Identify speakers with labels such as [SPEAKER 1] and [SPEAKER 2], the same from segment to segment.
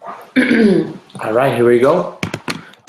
[SPEAKER 1] All right, here we go.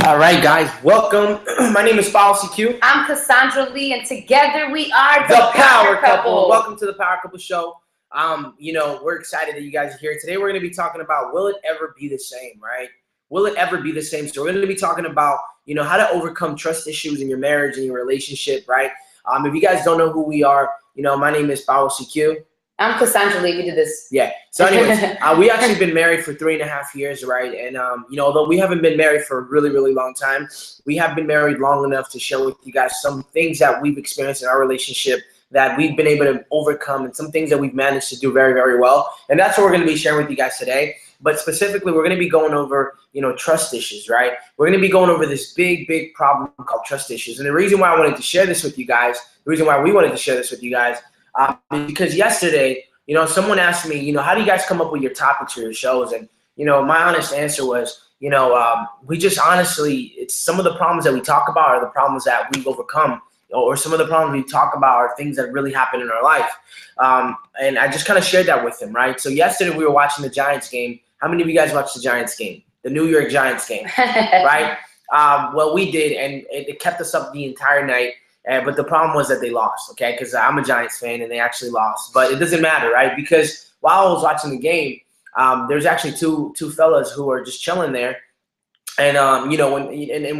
[SPEAKER 1] All right, guys, welcome. My name is Paul CQ.
[SPEAKER 2] I'm Cassandra Lee, and together we are
[SPEAKER 1] The Power Couple. Welcome to the Power Couple Show. We're excited that you guys are here. Today we're going to be talking about, will it ever be the same, right? Will it ever be the same? So we're going to be talking about, how to overcome trust issues in your marriage and your relationship, right? If you guys don't know who we are, my name is Paul CQ.
[SPEAKER 2] I'm Cassandra Lee. We did this.
[SPEAKER 1] Yeah. So anyways, we actually been married for 3.5 years, right? And, although we haven't been married for a really, really long time, we have been married long enough to share with you guys some things that we've experienced in our relationship that we've been able to overcome and some things that we've managed to do very, very well. And that's what we're going to be sharing with you guys today. But specifically, we're going to be going over, trust issues, right? We're going to be going over this big, big problem called trust issues. And the reason why I wanted to share this with you guys, the reason why we wanted to share this with you guys, because yesterday, someone asked me, how do you guys come up with your topics for your shows? And, my honest answer was, we just honestly, it's some of the problems that we talk about are the problems that we've overcome, or some of the problems we talk about are things that really happen in our life. And I just kind of shared that with him, right? So yesterday we were watching the Giants game. How many of you guys watched the Giants game? The New York Giants game, right? Well, we did, and it kept us up the entire night. But the problem was that they lost, okay? Because I'm a Giants fan, and they actually lost. But it doesn't matter, right? Because while I was watching the game, there's actually two fellas who are just chilling there. And,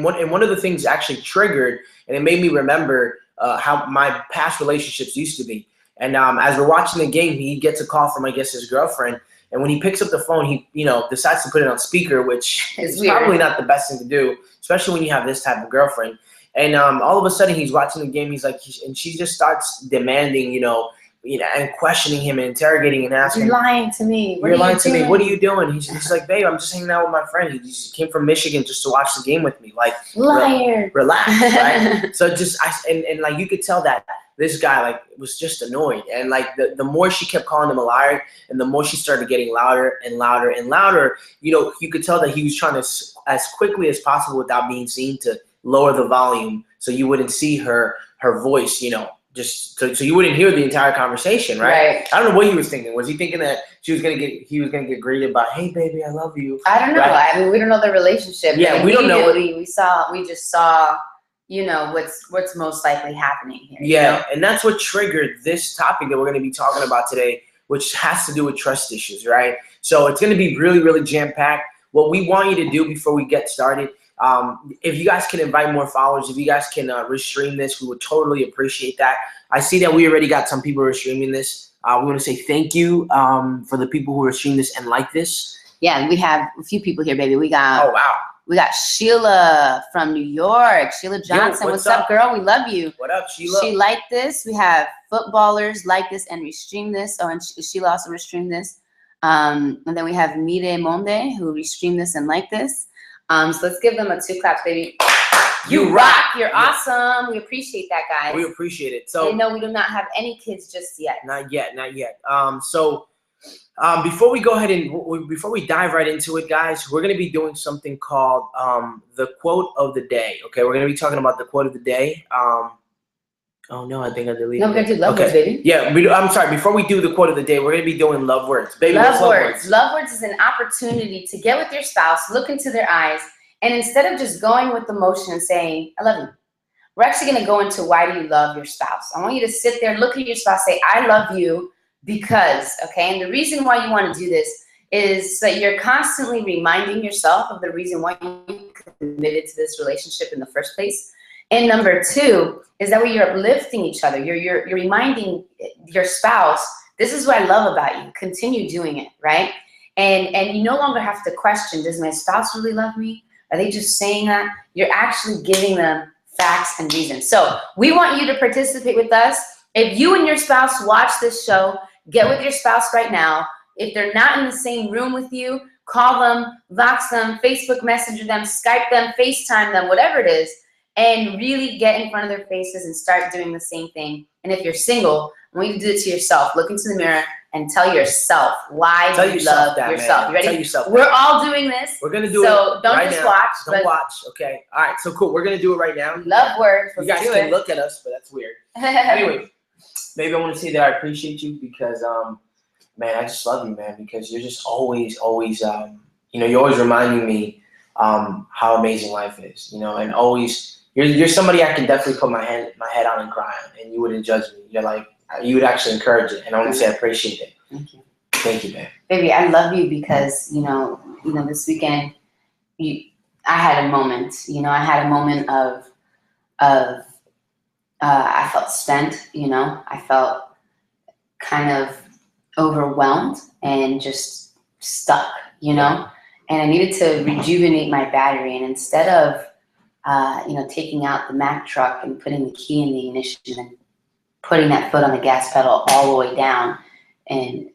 [SPEAKER 1] one of the things actually triggered, and it made me remember how my past relationships used to be. And as we're watching the game, he gets a call from, I guess, his girlfriend. And when he picks up the phone, he, decides to put it on speaker, which is probably not the best thing to do, especially when you have this type of girlfriend. And all of a sudden, he's watching the game. He's like, and she just starts demanding, and questioning him and interrogating and asking,
[SPEAKER 2] "You're lying to me.
[SPEAKER 1] You're lying to me. What are you doing?" He's like, "Babe, I'm just hanging out with my friend. He just came from Michigan just to watch the game with me. Like,
[SPEAKER 2] liar.
[SPEAKER 1] Relax, right?" So like you could tell that this guy was just annoyed, and the more she kept calling him a liar, and the more she started getting louder and louder and louder, you could tell that he was trying to, as quickly as possible without being seen, to lower the volume so you wouldn't see her voice, just so you wouldn't hear the entire conversation, right? I don't know what he was thinking. Was he thinking that he was gonna get greeted by, "Hey baby, I love you"?
[SPEAKER 2] I don't know. Right? I mean, we don't know the relationship.
[SPEAKER 1] Yeah, we don't know.
[SPEAKER 2] We just saw, what's most likely happening here.
[SPEAKER 1] Yeah, and that's what triggered this topic that we're gonna be talking about today, which has to do with trust issues, right? So it's gonna be really, really jam-packed. What we want you to do before we get started, if you guys can invite more followers, if you guys can restream this, we would totally appreciate that. I see that we already got some people restreaming this. We want to say thank you for the people who are streaming this and like this.
[SPEAKER 2] Yeah, we have a few people here, baby. We got We got Sheila from New York. Sheila Johnson. What's up, girl? We love you.
[SPEAKER 1] What up, Sheila?
[SPEAKER 2] She liked this. We have footballers like this and restream this. Oh, and Sheila also restreamed this. And then we have Mire Monde who restreamed this and liked this. So let's give them a 2 claps, baby. You rock. You're awesome. We appreciate that, guys.
[SPEAKER 1] We appreciate it. So
[SPEAKER 2] no, we do not have any kids just yet.
[SPEAKER 1] Not yet. Before we go ahead and before we dive right into it, guys, we're going to be doing something called the quote of the day. Okay, we're going to be talking about the quote of the day. Oh no, I think I deleted.
[SPEAKER 2] No, we're gonna do love words, baby.
[SPEAKER 1] Yeah, I'm sorry. Before we do the quote of the day, we're gonna be doing love words. Baby,
[SPEAKER 2] love words. Love words is an opportunity to get with your spouse, look into their eyes, and instead of just going with the motion and saying, "I love you," we're actually gonna go into why do you love your spouse. I want you to sit there, look at your spouse, say, "I love you because," okay? And the reason why you want to do this is that you're constantly reminding yourself of the reason why you committed to this relationship in the first place. And number 2 is that way you're uplifting each other. You're reminding your spouse, this is what I love about you. Continue doing it, right? And you no longer have to question, does my spouse really love me? Are they just saying that? You're actually giving them facts and reasons. So we want you to participate with us. If you and your spouse watch this show, get with your spouse right now. If they're not in the same room with you, call them, Vox them, Facebook Messenger them, Skype them, FaceTime them, whatever it is. And really get in front of their faces and start doing the same thing. And if you're single, I want you to do it to yourself. Look into the mirror and tell yourself why you love yourself. You ready?
[SPEAKER 1] Tell yourself
[SPEAKER 2] We're all doing this.
[SPEAKER 1] We're going to do it
[SPEAKER 2] So don't
[SPEAKER 1] right
[SPEAKER 2] just
[SPEAKER 1] now.
[SPEAKER 2] watch.
[SPEAKER 1] Don't watch. Okay. All right. So cool. We're going to do it right now.
[SPEAKER 2] Love words.
[SPEAKER 1] You guys can look at us, but that's weird. Anyway, maybe I want to say that I appreciate you because, man, I just love you, man, because you're just always, you're always reminding me how amazing life is, and always you're somebody I can definitely put my head on and cry on, and you wouldn't judge me. You're like, you would actually encourage it, and I want to say I appreciate it.
[SPEAKER 2] Thank you.
[SPEAKER 1] Thank you, man.
[SPEAKER 2] Baby, I love you because this weekend I had a moment. I had a moment of I felt spent. I felt kind of overwhelmed and just stuck. And I needed to rejuvenate my battery. And instead of taking out the Mack truck and putting the key in the ignition and putting that foot on the gas pedal all the way down and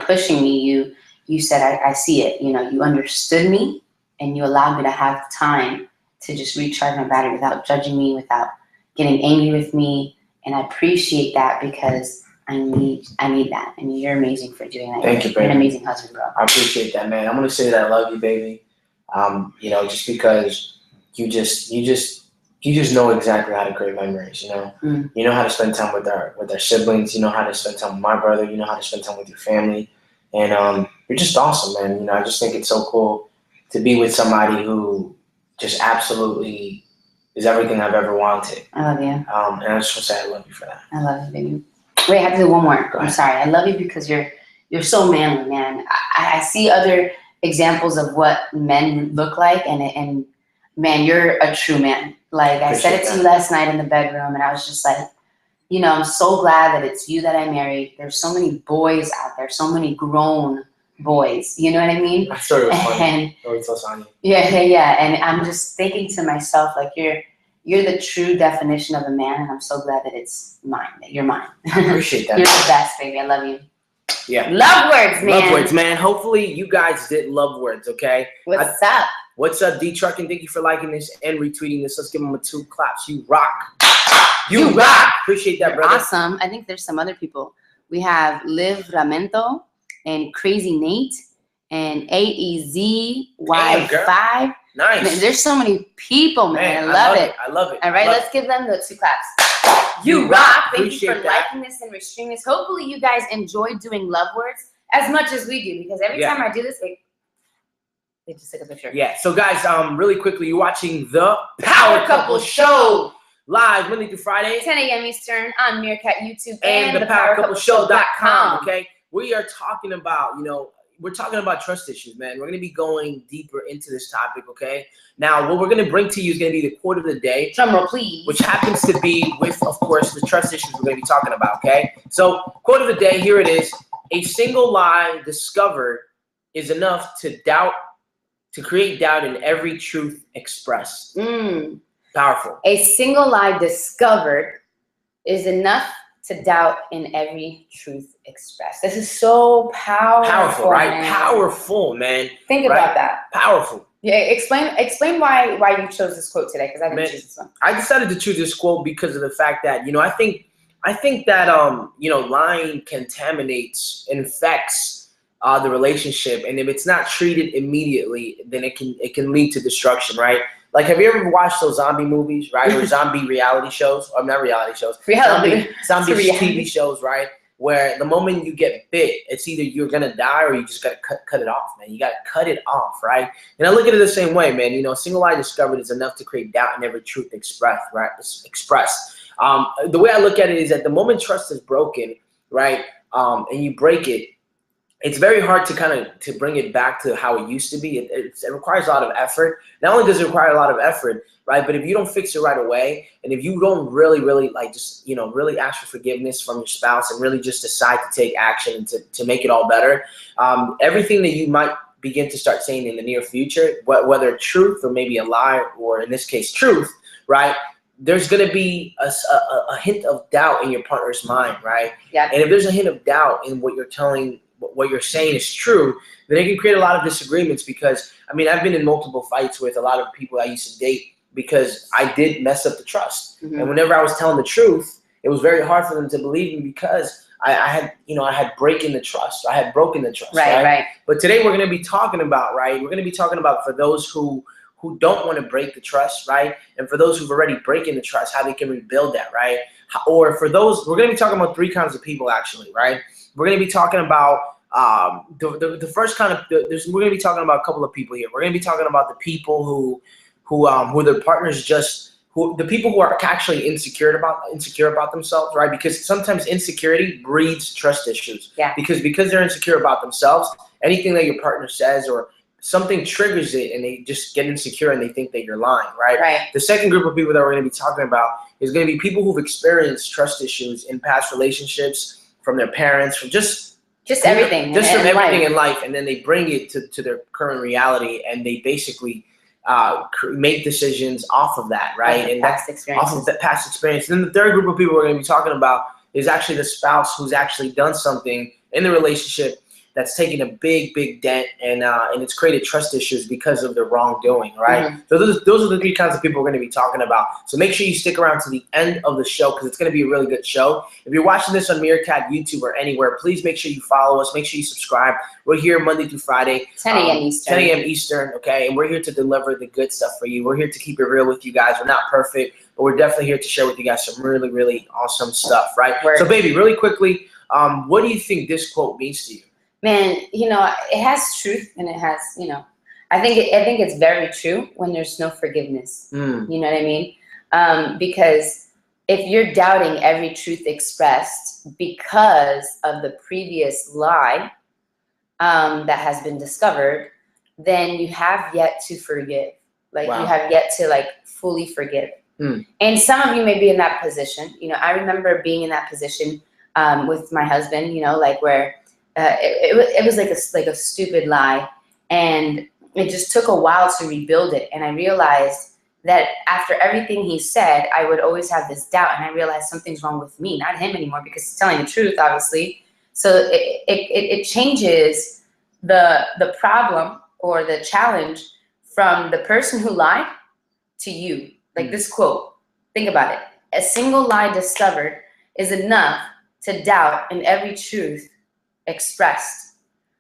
[SPEAKER 2] pushing me, you said, I see it. You understood me and you allowed me to have time to just recharge my battery without judging me, without getting angry with me. And I appreciate that because I need that. And you're amazing for doing that.
[SPEAKER 1] Thank you, baby.
[SPEAKER 2] You're an amazing husband, bro.
[SPEAKER 1] I appreciate that, man. I'm gonna say that I love you, baby. Just because you just know exactly how to create memories. You know how to spend time with our siblings. You know how to spend time with my brother. You know how to spend time with your family, and you're just awesome, man. I just think it's so cool to be with somebody who just absolutely is everything I've ever wanted.
[SPEAKER 2] I love you.
[SPEAKER 1] And I just want to say I love you for that.
[SPEAKER 2] I love you, baby. Wait, I have to do one more. I'm sorry. I love you because you're so manly, man. I see other examples of what men look like, and man, you're a true man. Like I said it to you last night in the bedroom, and I was just like, I'm so glad that it's you that I married. There's so many boys out there, so many grown boys. You know what I mean?
[SPEAKER 1] I thought it was funny.
[SPEAKER 2] Yeah. And I'm just thinking to myself, like you're the true definition of a man, and I'm so glad that it's mine, that you're mine.
[SPEAKER 1] I appreciate that.
[SPEAKER 2] You're the best, baby. I love you.
[SPEAKER 1] Yeah.
[SPEAKER 2] Love words, man.
[SPEAKER 1] Love words, man. Hopefully you guys did love words, okay?
[SPEAKER 2] What's up?
[SPEAKER 1] What's up, D-Truck? And thank you for liking this and retweeting this. Let's give them 2 claps. You rock. You rock. Appreciate that, brother.
[SPEAKER 2] Awesome. I think there's some other people. We have Liv Ramento and Crazy Nate and AEZY5.
[SPEAKER 1] Nice.
[SPEAKER 2] Man, there's so many people, man. I love it.
[SPEAKER 1] I love it.
[SPEAKER 2] All right, let's give them the 2 claps. You rock. Thank you for liking this and restreaming this. Hopefully you guys enjoy doing love words as much as we do, because every time I do this, they just take a picture. Yeah. So guys, really quickly, you're watching the Power Couple Show live Monday through Friday, 10 a.m. Eastern on Meerkat YouTube
[SPEAKER 1] and thepowercoupleshow.com. Okay, we are talking about we're talking about trust issues, man. We're going to be going deeper into this topic, okay? Now, what we're going to bring to you is going to be the quote of the day.
[SPEAKER 2] Drum roll, please.
[SPEAKER 1] Which happens to be with, of course, the trust issues we're going to be talking about, okay? So, quote of the day, here it is. A single lie discovered is enough to create doubt in every truth expressed. Powerful. A
[SPEAKER 2] single lie discovered is enough to doubt in every truth expressed. This is so powerful.
[SPEAKER 1] Powerful, right?
[SPEAKER 2] Man.
[SPEAKER 1] Powerful, man.
[SPEAKER 2] Think about that.
[SPEAKER 1] Powerful.
[SPEAKER 2] Yeah, explain why you chose this quote today, because I didn't choose this one.
[SPEAKER 1] I decided to choose this quote because of the fact that, I think that lying contaminates, infects the relationship, and if it's not treated immediately, then it can lead to destruction, right? Like, have you ever watched those zombie movies, right? Or zombie reality shows? Or not reality shows. Zombie TV shows, right? Where the moment you get bit, it's either you're going to die or you just got to cut it off, man. You got to cut it off, right? And I look at it the same way, man. A single lie discovered is enough to create doubt in every truth expressed, right? The way I look at it is that the moment trust is broken, right, and you break it, it's very hard to bring it back to how it used to be. It requires a lot of effort. Not only does it require a lot of effort, right, but if you don't fix it right away, and if you don't really really ask for forgiveness from your spouse and really just decide to take action and to make it all better, everything that you might begin to start saying in the near future, whether truth or maybe a lie, or in this case truth, right, there's going to be a hint of doubt in your partner's mind, right? Yeah. And if there's a hint of doubt in what you're saying is true, then it can create a lot of disagreements, because I've been in multiple fights with a lot of people I used to date because I did mess up the trust. Mm-hmm. And whenever I was telling the truth, it was very hard for them to believe me because I had broken the trust. Right. But today we're going to be talking about, for those who don't want to break the trust, right? And for those who've already broken the trust, how they can rebuild that, right? Or for those, we're going to be talking about 3 kinds of people, actually, right? We're going to be talking about the first kind of we're going to be talking about a couple of people here. We're going to be talking about the people who their partners the people who are actually insecure about themselves, right? Because sometimes insecurity breeds trust issues.
[SPEAKER 2] Yeah.
[SPEAKER 1] Because they're insecure about themselves, anything that your partner says or something triggers it, and they just get insecure and they think that you're lying, right?
[SPEAKER 2] Right.
[SPEAKER 1] The second group of people that we're going to be talking about is going to be people who've experienced trust issues in past relationships, from their parents, from just
[SPEAKER 2] everything.
[SPEAKER 1] Just from everything in
[SPEAKER 2] life.
[SPEAKER 1] life, and then they bring it to their current reality, and they basically make decisions off of that, right?
[SPEAKER 2] Off
[SPEAKER 1] and
[SPEAKER 2] past
[SPEAKER 1] that's
[SPEAKER 2] experiences.
[SPEAKER 1] off of that past experience. And then the third group of people we're going to be talking about is actually the spouse who's actually done something in the relationship that's taken a big dent, and it's created trust issues because of their wrongdoing, right?
[SPEAKER 2] Mm-hmm.
[SPEAKER 1] So those are the three kinds of people we're going to be talking about. So make sure you stick around to the end of the show, because it's going to be a really good show. If you're watching this on Meerkat, YouTube, or anywhere, please make sure you follow us. Make sure you subscribe. We're here Monday through Friday.
[SPEAKER 2] 10 a.m. Eastern.
[SPEAKER 1] 10 a.m. Eastern, okay? And we're here to deliver the good stuff for you. We're here to keep it real with you guys. We're not perfect, but we're definitely here to share with you guys some really, really awesome stuff, right?
[SPEAKER 2] Word.
[SPEAKER 1] So, baby, really quickly, what do you think this quote means to you?
[SPEAKER 2] Man, it has truth, and it has, I think it's very true when there's no forgiveness.
[SPEAKER 1] Mm.
[SPEAKER 2] You know what I mean? Because if you're doubting every truth expressed because of the previous lie that has been discovered, then you have yet to forgive. Like,
[SPEAKER 1] Wow.
[SPEAKER 2] you have yet to fully forgive.
[SPEAKER 1] Mm.
[SPEAKER 2] And some of you may be in that position. I remember being in that position with my husband. Where it was like a stupid lie, and it just took a while to rebuild it. And I realized that after everything he said, I would always have this doubt, and I realized something's wrong with me, not him anymore, because he's telling the truth, obviously. So it changes the problem or the challenge from the person who lied to you. Like this quote, think about it. A single lie discovered is enough to doubt in every truth expressed.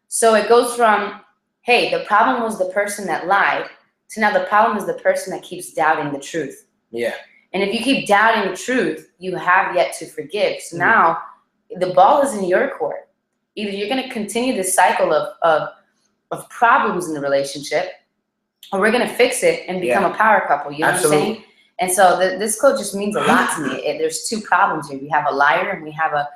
[SPEAKER 2] So it goes from, hey, the problem was the person that lied, to now the problem is the person that keeps doubting the truth.
[SPEAKER 1] Yeah.
[SPEAKER 2] And if you keep doubting the truth, you have yet to forgive. So now the ball is in your court. Either you're going to continue this cycle of problems in the relationship, or we're going to fix it and become a power couple. You know
[SPEAKER 1] Absolutely.
[SPEAKER 2] what I'm saying? And so this quote just means a lot to me. There's two problems here. We have a liar, and we have a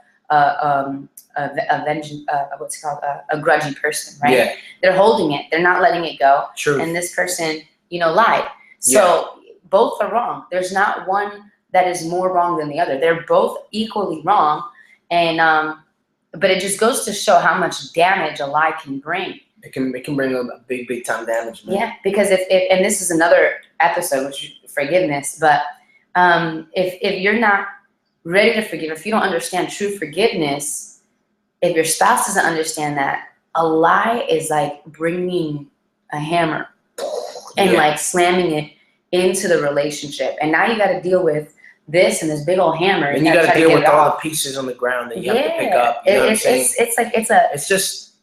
[SPEAKER 2] grudgy person, right?
[SPEAKER 1] Yeah.
[SPEAKER 2] They're holding it. They're not letting it go.
[SPEAKER 1] True.
[SPEAKER 2] And this person, lied. So both are wrong. There's not one that is more wrong than the other. They're both equally wrong. And but it just goes to show how much damage a lie can bring.
[SPEAKER 1] It can bring a big time damage, man.
[SPEAKER 2] Yeah, because if and this is another episode, which is forgiveness, but if you're not ready to forgive, if you don't understand true forgiveness, if your spouse doesn't understand that, a lie is like bringing a hammer and slamming it into the relationship. And now you got to deal with this and this big old hammer.
[SPEAKER 1] And you got to deal with all the pieces on the ground that you have to pick up. You know what I'm saying?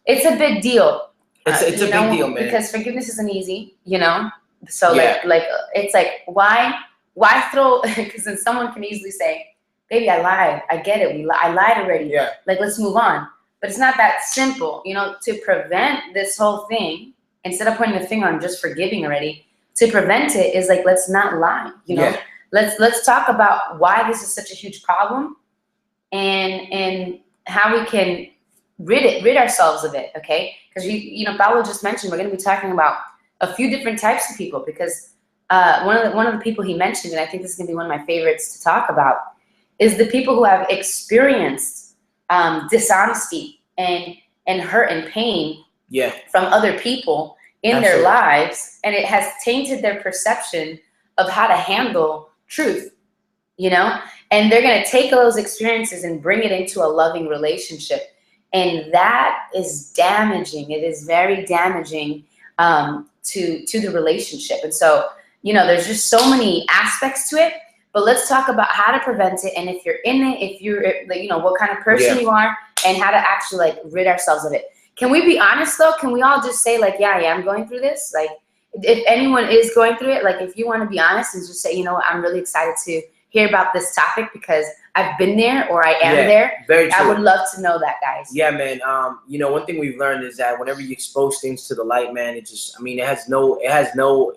[SPEAKER 2] It's a big deal.
[SPEAKER 1] It's a big deal, man.
[SPEAKER 2] Because forgiveness isn't easy, So it's like, why throw? Because then someone can easily say, "Baby, I lied. I get it. I lied already.
[SPEAKER 1] Yeah.
[SPEAKER 2] Let's move on." But it's not that simple, To prevent this whole thing, instead of pointing the finger on just forgiving already, to prevent it is let's not lie.
[SPEAKER 1] Yeah.
[SPEAKER 2] Let's talk about why this is such a huge problem, and how we can rid ourselves of it. Okay, because Paulo just mentioned we're going to be talking about a few different types of people, because one of the people he mentioned, and I think this is going to be one of my favorites to talk about, is the people who have experienced dishonesty and hurt and pain from other people in their lives, and it has tainted their perception of how to handle truth, and they're going to take those experiences and bring it into a loving relationship, and that is damaging. It is very damaging to the relationship. And so there's just so many aspects to it. But let's talk about how to prevent it, and if you're in it, if you're, what kind of person you are, and how to actually rid ourselves of it. Can we be honest though? Can we all just say yeah, I am going through this? If anyone is going through it, if you want to be honest and just say, I'm really excited to hear about this topic, because I've been there or I am
[SPEAKER 1] Yeah,
[SPEAKER 2] there.
[SPEAKER 1] very true.
[SPEAKER 2] I would love to know that, guys.
[SPEAKER 1] Yeah, man. You know, one thing we've learned is that whenever you expose things to the light, man, it just, I mean, it has no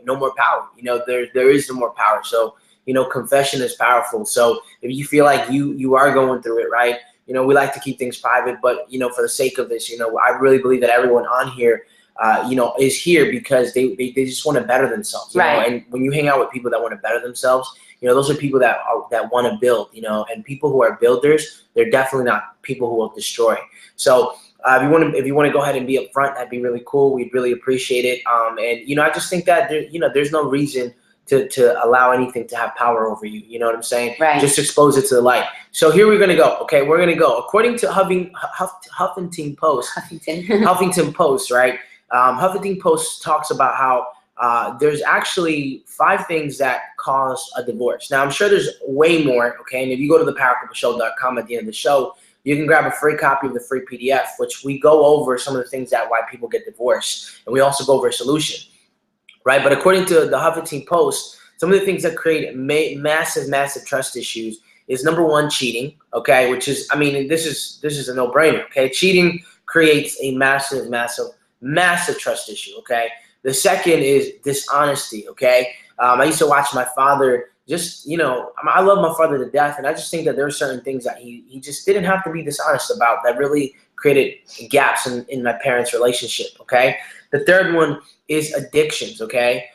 [SPEAKER 1] more power. You know, there is no more power. So, you know, confession is powerful. So if you feel like you are going through it, right? You know, we like to keep things private, but you know, for the sake of this, you know, I really believe that everyone on here, you know, is here because they just want to better themselves. You know? And when you hang out with people that want to better themselves, you know, those are people that want to build. You know, and people who are builders, they're definitely not people who will destroy. So if you want to go ahead and be upfront, that'd be really cool. We'd really appreciate it. And you know, I just think that there's no reason to allow anything to have power over you. You know what I'm saying?
[SPEAKER 2] Right.
[SPEAKER 1] Just expose it to the light. So here we're gonna go. Okay, we're gonna go according to Huffington Post. Huffington Post, right? Huffington Post talks about how there's actually 5 things that cause a divorce. Now I'm sure there's way more. Okay, and if you go to thepowercoupleshow.com at the end of the show, you can grab a free copy of the free PDF, which we go over some of the things why people get divorced, and we also go over a solution. Right, but according to the Huffington Post, some of the things that create massive trust issues is number 1, cheating. Okay, which is, I mean, this is a no-brainer. Okay, cheating creates a massive trust issue. Okay, the second is dishonesty. Okay, I used to watch my father. Just, you know, I love my father to death, and I just think that there are certain things that he just didn't have to be dishonest about that really created gaps in my parents' relationship. Okay, the third one is addictions. Okay,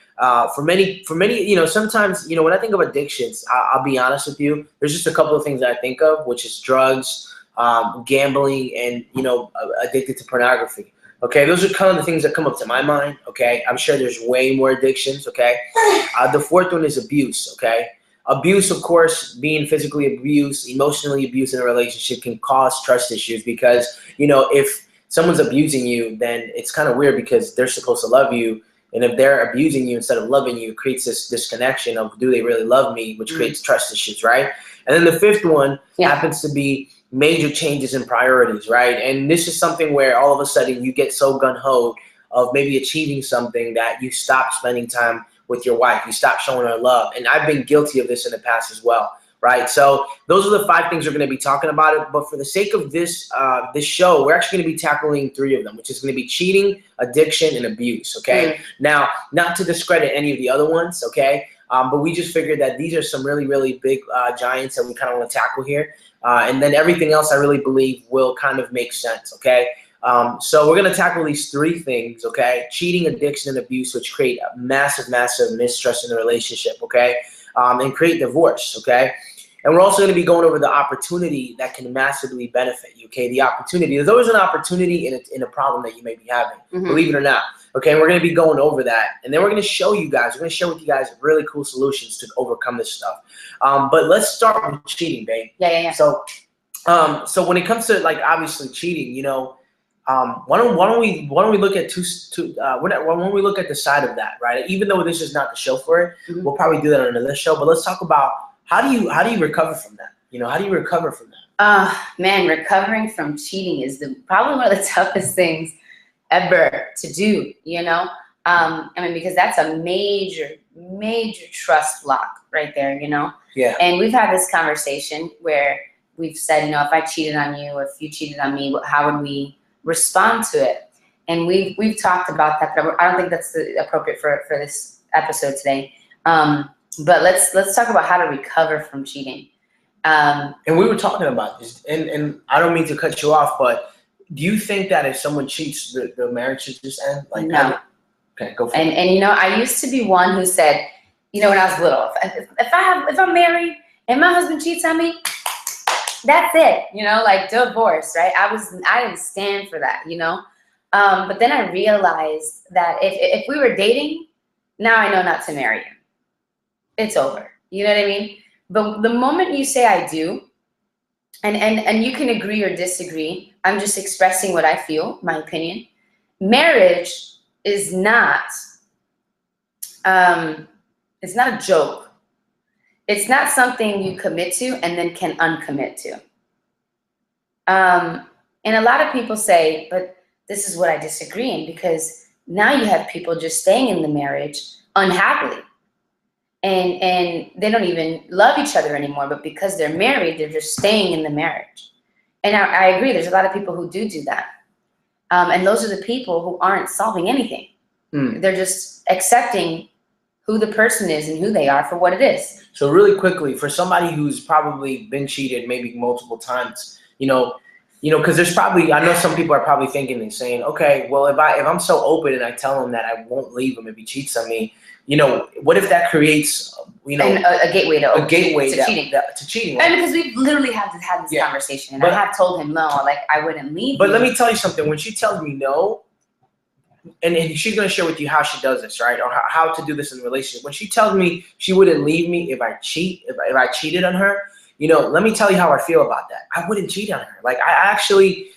[SPEAKER 1] for many, you know, sometimes, you know, when I think of addictions, I'll be honest with you, there's just a couple of things that I think of, which is drugs, gambling, and, you know, addicted to pornography. Okay, those are kind of the things that come up to my mind. Okay, I'm sure there's way more addictions. Okay, the fourth one is abuse. Okay, abuse, of course, being physically abused, emotionally abused in a relationship can cause trust issues because, you know, if someone's abusing you, then it's kind of weird because they're supposed to love you. And if they're abusing you instead of loving you, it creates this disconnection of, do they really love me, which creates trust issues, right? And then the fifth one happens to be major changes in priorities, right? And this is something where all of a sudden you get so gung-ho of maybe achieving something that you stop spending time with your wife. You stop showing her love. And I've been guilty of this in the past as well, right? So those are the 5 things we're going to be talking about. But for the sake of this this show, we're actually going to be tackling 3 of them, which is going to be cheating, addiction, and abuse, okay? Now, not to discredit any of the other ones, okay? But we just figured that these are some really big giants that we kind of want to tackle here. And then everything else I really believe will kind of make sense, okay? So we're going to tackle these 3 things, okay? Cheating, addiction, and abuse, which create a massive mistrust in the relationship, okay? And create divorce, okay? And we're also going to be going over the opportunity that can massively benefit you, okay? The opportunity. There's always an opportunity in a problem that you may be having, believe it or not, okay? And we're going to be going over that. And then we're going to show you guys, we're going to share with you guys really cool solutions to overcome this stuff. But let's start with cheating, babe.
[SPEAKER 2] Yeah.
[SPEAKER 1] So when it comes to, like, obviously cheating, you know, why don't we look at when we look at the side of that, right? Even though this is not the show for it, we'll probably do that on another show. But let's talk about how do you recover from that? You know, how do you recover from that?
[SPEAKER 2] Man, recovering from cheating is probably one of the toughest things ever to do. You know, I mean, because that's a major trust block right there. You know.
[SPEAKER 1] Yeah. And
[SPEAKER 2] we've had this conversation where we've said, you know, if I cheated on you, or if you cheated on me, how would we respond to it? And we've talked about that, but I don't think that's appropriate for this episode today. But let's talk about how to recover from cheating.
[SPEAKER 1] And we were talking about this, and I don't mean to cut you off, but do you think that if someone cheats, the marriage should just end? Like,
[SPEAKER 2] no.
[SPEAKER 1] Okay, go for it.
[SPEAKER 2] And you know, I used to be one who said, you know, when I was little, if I'm married and my husband cheats on me, that's it, you know, like divorce, right? I didn't stand for that, you know. But then I realized that if we were dating, now I know not to marry you. It's over. You know what I mean? But the moment you say I do, and you can agree or disagree, I'm just expressing what I feel, my opinion. Marriage is not it's not a joke. It's not something you commit to and then can uncommit to. And a lot of people say, but this is what I disagree in, because now you have people just staying in the marriage unhappily. and they don't even love each other anymore, but because they're married, they're just staying in the marriage. And I agree, there's a lot of people who do that. And those are the people who aren't solving anything. They're just accepting who the person is and who they are for what it is.
[SPEAKER 1] So really quickly, for somebody who's probably been cheated maybe multiple times, because there's probably, I know some people are probably thinking and saying, okay, well, if I'm so open and I tell him that I won't leave him if he cheats on me, what if that creates,
[SPEAKER 2] a gateway to cheating.
[SPEAKER 1] To cheating.
[SPEAKER 2] And because we've literally had this conversation, and I have told him no, like I wouldn't leave.
[SPEAKER 1] But let me tell you something. When she tells me no, and she's going to share with you how she does this, right? Or how to do this in a relationship. When she tells me she wouldn't leave me if I cheated on her, let me tell you how I feel about that. I wouldn't cheat on her. Like I actually,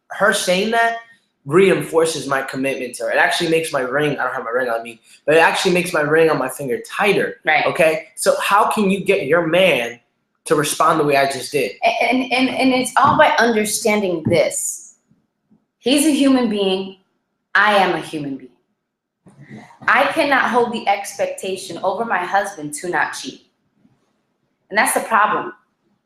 [SPEAKER 1] her saying that reinforces my commitment to her. It actually makes my ring, I don't have my ring on me, but it actually makes my ring on my finger tighter.
[SPEAKER 2] Right.
[SPEAKER 1] Okay. So how can you get your man to respond the way I just did?
[SPEAKER 2] And it's all by understanding this. He's a human being. I am a human being. I cannot hold the expectation over my husband to not cheat. And that's the problem.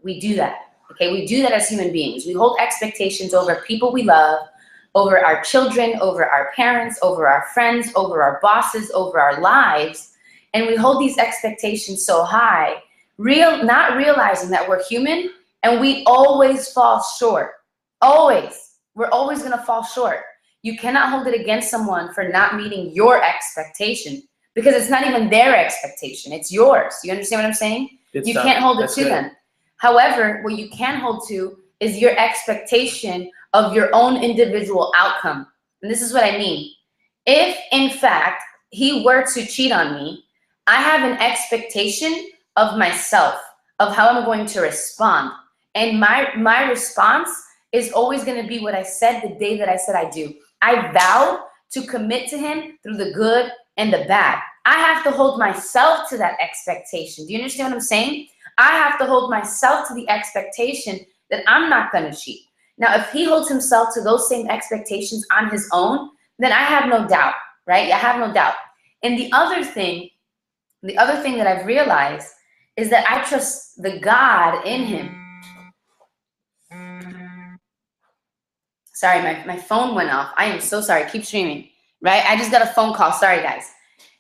[SPEAKER 2] We do that. Okay. We do that as human beings. We hold expectations over people we love, over our children, over our parents, over our friends, over our bosses, over our lives. And we hold these expectations so high, not realizing that we're human and we always fall short. Always. We're always going to fall short. You cannot hold it against someone for not meeting your expectation because it's not even their expectation. It's yours. You understand what I'm saying? You can't hold it to them. However, what you can hold to is your expectation of your own individual outcome. And this is what I mean. If, in fact, he were to cheat on me, I have an expectation of myself, of how I'm going to respond. And my response is always going to be what I said the day that I said I do. I vowed to commit to him through the good and the bad. I have to hold myself to that expectation. Do you understand what I'm saying? I have to hold myself to the expectation that I'm not going to cheat. Now, if he holds himself to those same expectations on his own, then I have no doubt, right? I have no doubt. And the other thing that I've realized is that I trust the God in him. Sorry, my phone went off. I am so sorry. Keep streaming, right? I just got a phone call. Sorry, guys.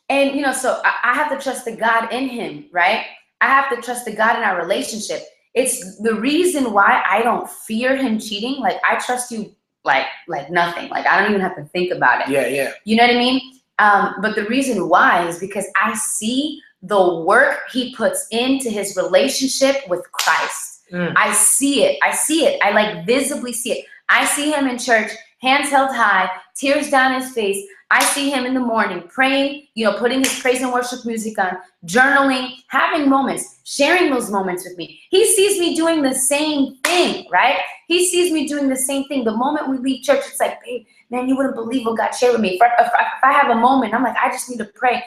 [SPEAKER 2] And, so I have to trust the God in him, right? I have to trust the God in our relationship. It's the reason why I don't fear him cheating. Like, I trust you like nothing. Like, I don't even have to think about it.
[SPEAKER 1] Yeah.
[SPEAKER 2] You know what I mean? But the reason why is because I see the work he puts into his relationship with Christ. I see it. I like visibly see it. I see him in church, hands held high, tears down his face. I see him in the morning praying, putting his praise and worship music on, journaling, having moments, sharing those moments with me. He sees me doing the same thing, right? He sees me doing the same thing. The moment we leave church, it's like, babe, man, you wouldn't believe what God shared with me. If I have a moment, I'm like, I just need to pray.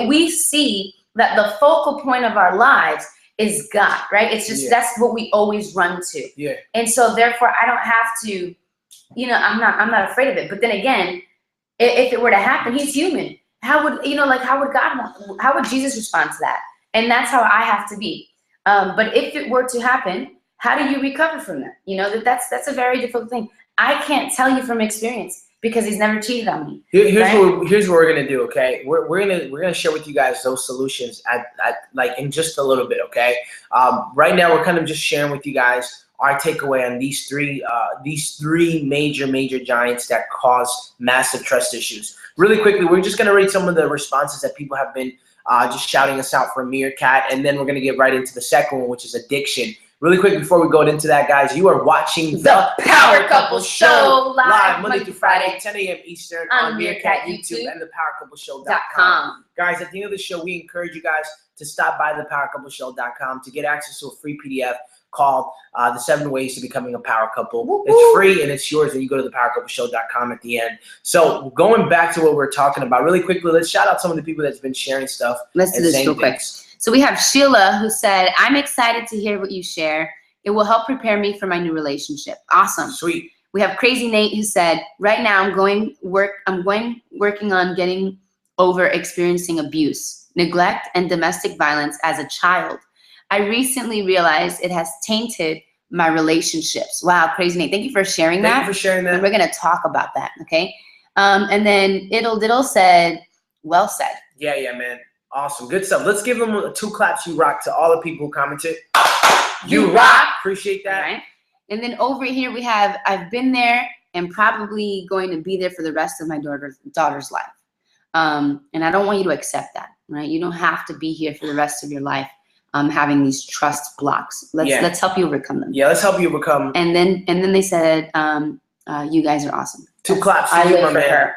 [SPEAKER 2] We see that the focal point of our lives is God, right? It's just, that's what we always run to.
[SPEAKER 1] Yeah.
[SPEAKER 2] And so therefore I don't have to, I'm not afraid of it. But then again, if it were to happen, he's human. How would how would Jesus respond to that? And that's how I have to be. But if it were to happen, how do you recover from that? That's a very difficult thing. I can't tell you from experience because he's never cheated on me.
[SPEAKER 1] Here's what we're gonna do. Okay, we're gonna share with you guys those solutions at in just a little bit. Okay, right now we're kind of just sharing with you guys our takeaway on these three major giants that cause massive trust issues. Really quickly, we're just gonna read some of the responses that people have been just shouting us out for Meerkat, and then we're gonna get right into the second one, which is addiction. Really quick before we go into that, guys, you are watching
[SPEAKER 2] the Power Couple Show live
[SPEAKER 1] Monday through Friday, 10 a.m. Eastern on Meerkat YouTube and thepowercoupleshow.com. Guys, at the end of the show, we encourage you guys to stop by thepowercoupleshow.com to get access to a free PDF called The 7 Ways to Becoming a Power Couple.
[SPEAKER 2] Woo-hoo.
[SPEAKER 1] It's free and it's yours, and you go to thepowercoupleshow.com at the end. So going back to what we're talking about, really quickly, let's shout out some of the people that's been sharing stuff.
[SPEAKER 2] Let's do this real quick. So we have Sheila who said, I'm excited to hear what you share. It will help prepare me for my new relationship. Awesome.
[SPEAKER 1] Sweet.
[SPEAKER 2] We have Crazy Nate who said, right now I'm working on getting over experiencing abuse. neglect, and domestic violence as a child. I recently realized it has tainted my relationships. Wow, crazy Nate. Thank you for sharing that.
[SPEAKER 1] Thank you for sharing that.
[SPEAKER 2] And we're going to talk about that, okay? And then Diddle said, well said.
[SPEAKER 1] Yeah, man. Awesome. Good stuff. Let's give them 2 claps. You rock to all the people who commented. You rock. Appreciate that.
[SPEAKER 2] All right. And then over here we have, I've been there and probably going to be there for the rest of my daughter's life. And I don't want you to accept that, right? You don't have to be here for the rest of your life having these trust blocks. Let's help you overcome them.
[SPEAKER 1] Yeah, let's help you overcome.
[SPEAKER 2] And then they said, you guys are awesome.
[SPEAKER 1] 2 claps for
[SPEAKER 2] I
[SPEAKER 1] you,
[SPEAKER 2] live
[SPEAKER 1] my
[SPEAKER 2] for
[SPEAKER 1] man.
[SPEAKER 2] her.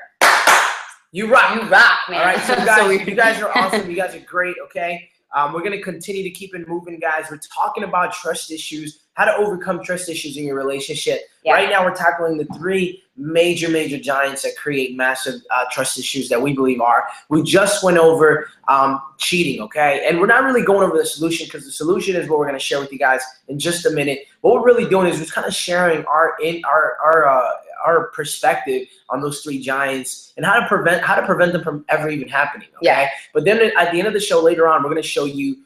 [SPEAKER 1] You rock.
[SPEAKER 2] You rock, man.
[SPEAKER 1] All right, so guys, you guys are awesome. You guys are great, okay? We're going to continue to keep it moving, guys. We're talking about trust issues, how to overcome trust issues in your relationship. Yeah. Right now, we're tackling the 3 major giants that create massive trust issues that we believe are. We just went over cheating, okay? And we're not really going over the solution, because the solution is what we're going to share with you guys in just a minute. What we're really doing is we're kind of sharing our perspective on those 3 giants and how to prevent them from ever even happening, okay? Yeah. But then at the end of the show later on, we're going to show you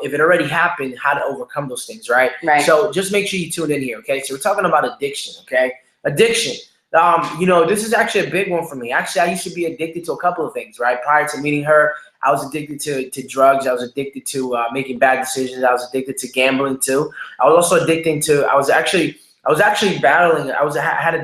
[SPEAKER 1] if it already happened, how to overcome those things, right? So just make sure you tune in here, okay? So we're talking about addiction, okay? Addiction. You know, this is actually a big one for me. Actually, I used to be addicted to a couple of things, right? Prior to meeting her, I was addicted to drugs. I was addicted to making bad decisions. I was addicted to gambling too. I was also addicted to, I was actually battling. I had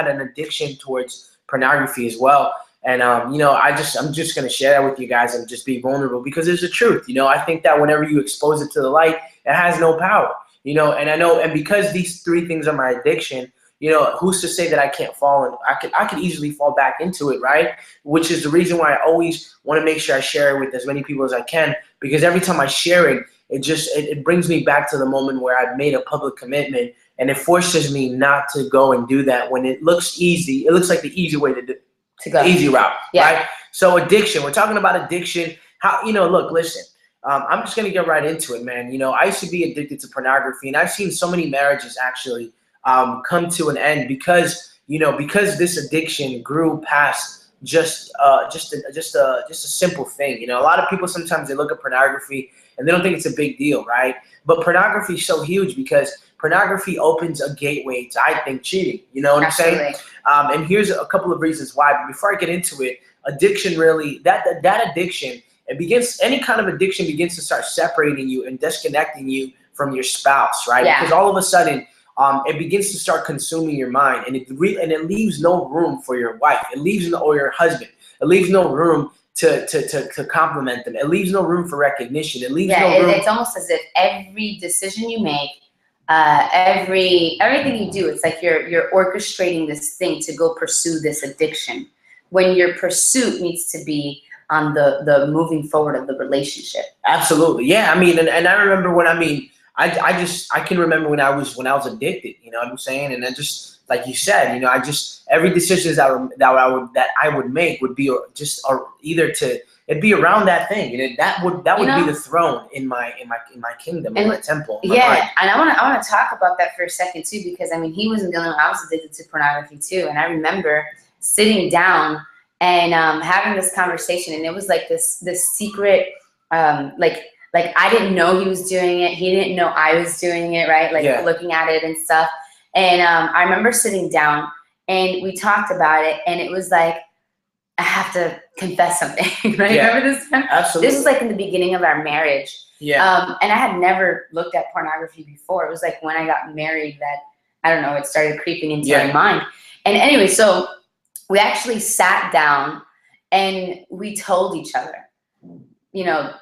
[SPEAKER 1] an addiction towards pornography as well. And you know, I'm just gonna share that with you guys and just be vulnerable, because it's the truth. You know, I think that whenever you expose it to the light, it has no power. You know, and because these 3 things are my addiction, you know, who's to say that I can't fall in? I could easily fall back into it, right? Which is the reason why I always want to make sure I share it with as many people as I can, because every time I share it, it brings me back to the moment where I've made a public commitment, and it forces me not to go and do that when it looks easy. It looks like the easy way to go. The easy route, right? So addiction. We're talking about addiction. How, you know, look, listen. I'm just gonna get right into it, man. You know, I used to be addicted to pornography, and I've seen so many marriages actually come to an end because this addiction grew past just a simple thing. You know, a lot of people sometimes they look at pornography and they don't think it's a big deal, right? But pornography is so huge because pornography opens a gateway to, I think, cheating. You know what I'm saying? And here's a couple of reasons why. But before I get into it, addiction really, that addiction, any kind of addiction begins to start separating you and disconnecting you from your spouse, right? Yeah. Because all of a sudden, it begins to start consuming your mind, and it leaves no room for your wife. Or your husband. It leaves no room to compliment them. It leaves no room for recognition. It leaves no room.
[SPEAKER 2] It's almost as if every decision you make, everything you do, it's like you're orchestrating this thing to go pursue this addiction, when your pursuit needs to be on the moving forward of the relationship.
[SPEAKER 1] Absolutely, yeah. I mean, and I remember I can remember when I was addicted. You know what I'm saying? And I just, like you said, you know, every decision that I would make would be it'd be around that thing, and that would be the throne in my kingdom, in my temple. In my mind.
[SPEAKER 2] And I want to talk about that for a second too, because I mean, he wasn't the only one. I was addicted to pornography too, and I remember sitting down and having this conversation, and it was like this secret, like I didn't know he was doing it. He didn't know I was doing it, right? Like looking at it and stuff. And I remember sitting down and we talked about it, and it was like, I have to confess something, right?
[SPEAKER 1] Yeah.
[SPEAKER 2] Remember this time?
[SPEAKER 1] Absolutely.
[SPEAKER 2] This was like in the beginning of our marriage.
[SPEAKER 1] Yeah.
[SPEAKER 2] And I had never looked at pornography before. It was like when I got married that, I don't know, it started creeping into my mind. And anyway, so we actually sat down and we told each other, you know,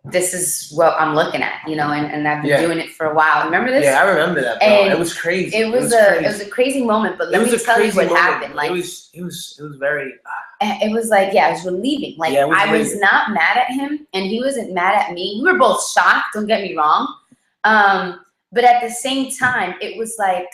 [SPEAKER 2] this is what I'm looking at, you know, and I've been doing it for a while. Remember this?
[SPEAKER 1] Yeah, I remember that, bro. And it was crazy.
[SPEAKER 2] It was a crazy moment, but let me tell you what happened. Like,
[SPEAKER 1] it was very.
[SPEAKER 2] It was like, it was relieving. Like, I was not mad at him, and he wasn't mad at me. We were both shocked. Don't get me wrong, but at the same time, it was like,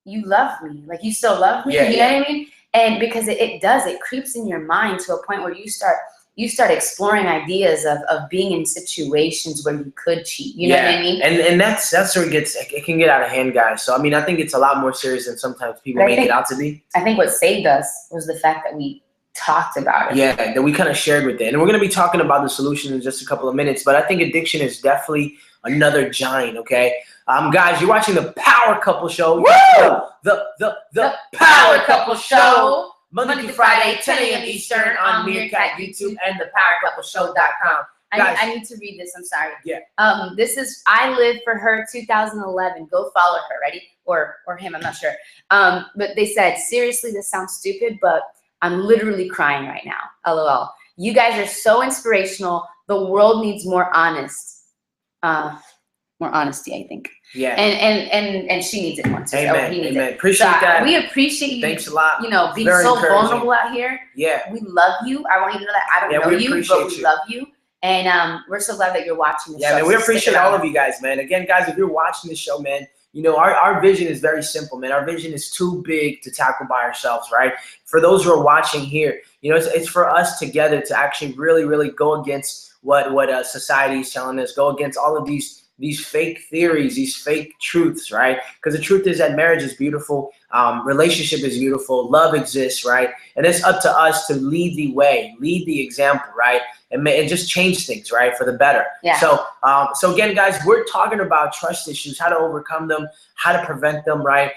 [SPEAKER 2] you love me, like you still love me. You know what I mean? And because it creeps in your mind to a point where you start exploring ideas of being in situations where you could cheat. You know what I mean?
[SPEAKER 1] And that's where it can get out of hand, guys. So I mean, I think it's a lot more serious than sometimes people make it out to be.
[SPEAKER 2] I think what saved us was the fact that we talked about it.
[SPEAKER 1] Yeah, that we kind of shared with it. And we're going to be talking about the solution in just a couple of minutes, but I think addiction is definitely another giant, okay? Guys, you're watching the Power Couple Show.
[SPEAKER 2] Woo!
[SPEAKER 1] The Power Couple Show. Monday through Friday, 10 a.m. Eastern on Meerkat YouTube and thepowercoupleshow.com.
[SPEAKER 2] I need to read this. I'm sorry.
[SPEAKER 1] Yeah.
[SPEAKER 2] This is I Live for Her 2011. Go follow her. Ready? Or him. I'm not sure. But they said, seriously, this sounds stupid, but I'm literally crying right now. LOL. You guys are so inspirational. The world needs more honesty, I think.
[SPEAKER 1] Yeah.
[SPEAKER 2] And she needs it more too.
[SPEAKER 1] Amen.
[SPEAKER 2] He needs
[SPEAKER 1] Amen.
[SPEAKER 2] it.
[SPEAKER 1] Appreciate that.
[SPEAKER 2] We appreciate you.
[SPEAKER 1] Thanks a lot.
[SPEAKER 2] You know, being
[SPEAKER 1] Very
[SPEAKER 2] so
[SPEAKER 1] encouraging.
[SPEAKER 2] vulnerable out here.
[SPEAKER 1] Yeah.
[SPEAKER 2] We love you. I want you to know that I don't know you, but we love you. And we're so glad that you're watching the show.
[SPEAKER 1] Yeah, man, we appreciate all of you guys, man. Again, guys, if you're watching the show, man, you know, our vision is very simple, man. Our vision is too big to tackle by ourselves, right? For those who are watching here, you know, it's for us together to actually really, really go against what society is telling us, go against all of these fake theories, these fake truths, right? Because the truth is that marriage is beautiful, relationship is beautiful, love exists, right? And it's up to us to lead the way, lead the example, right? And just change things, right, for the better.
[SPEAKER 2] Yeah.
[SPEAKER 1] So again, guys, we're talking about trust issues, how to overcome them, how to prevent them, right?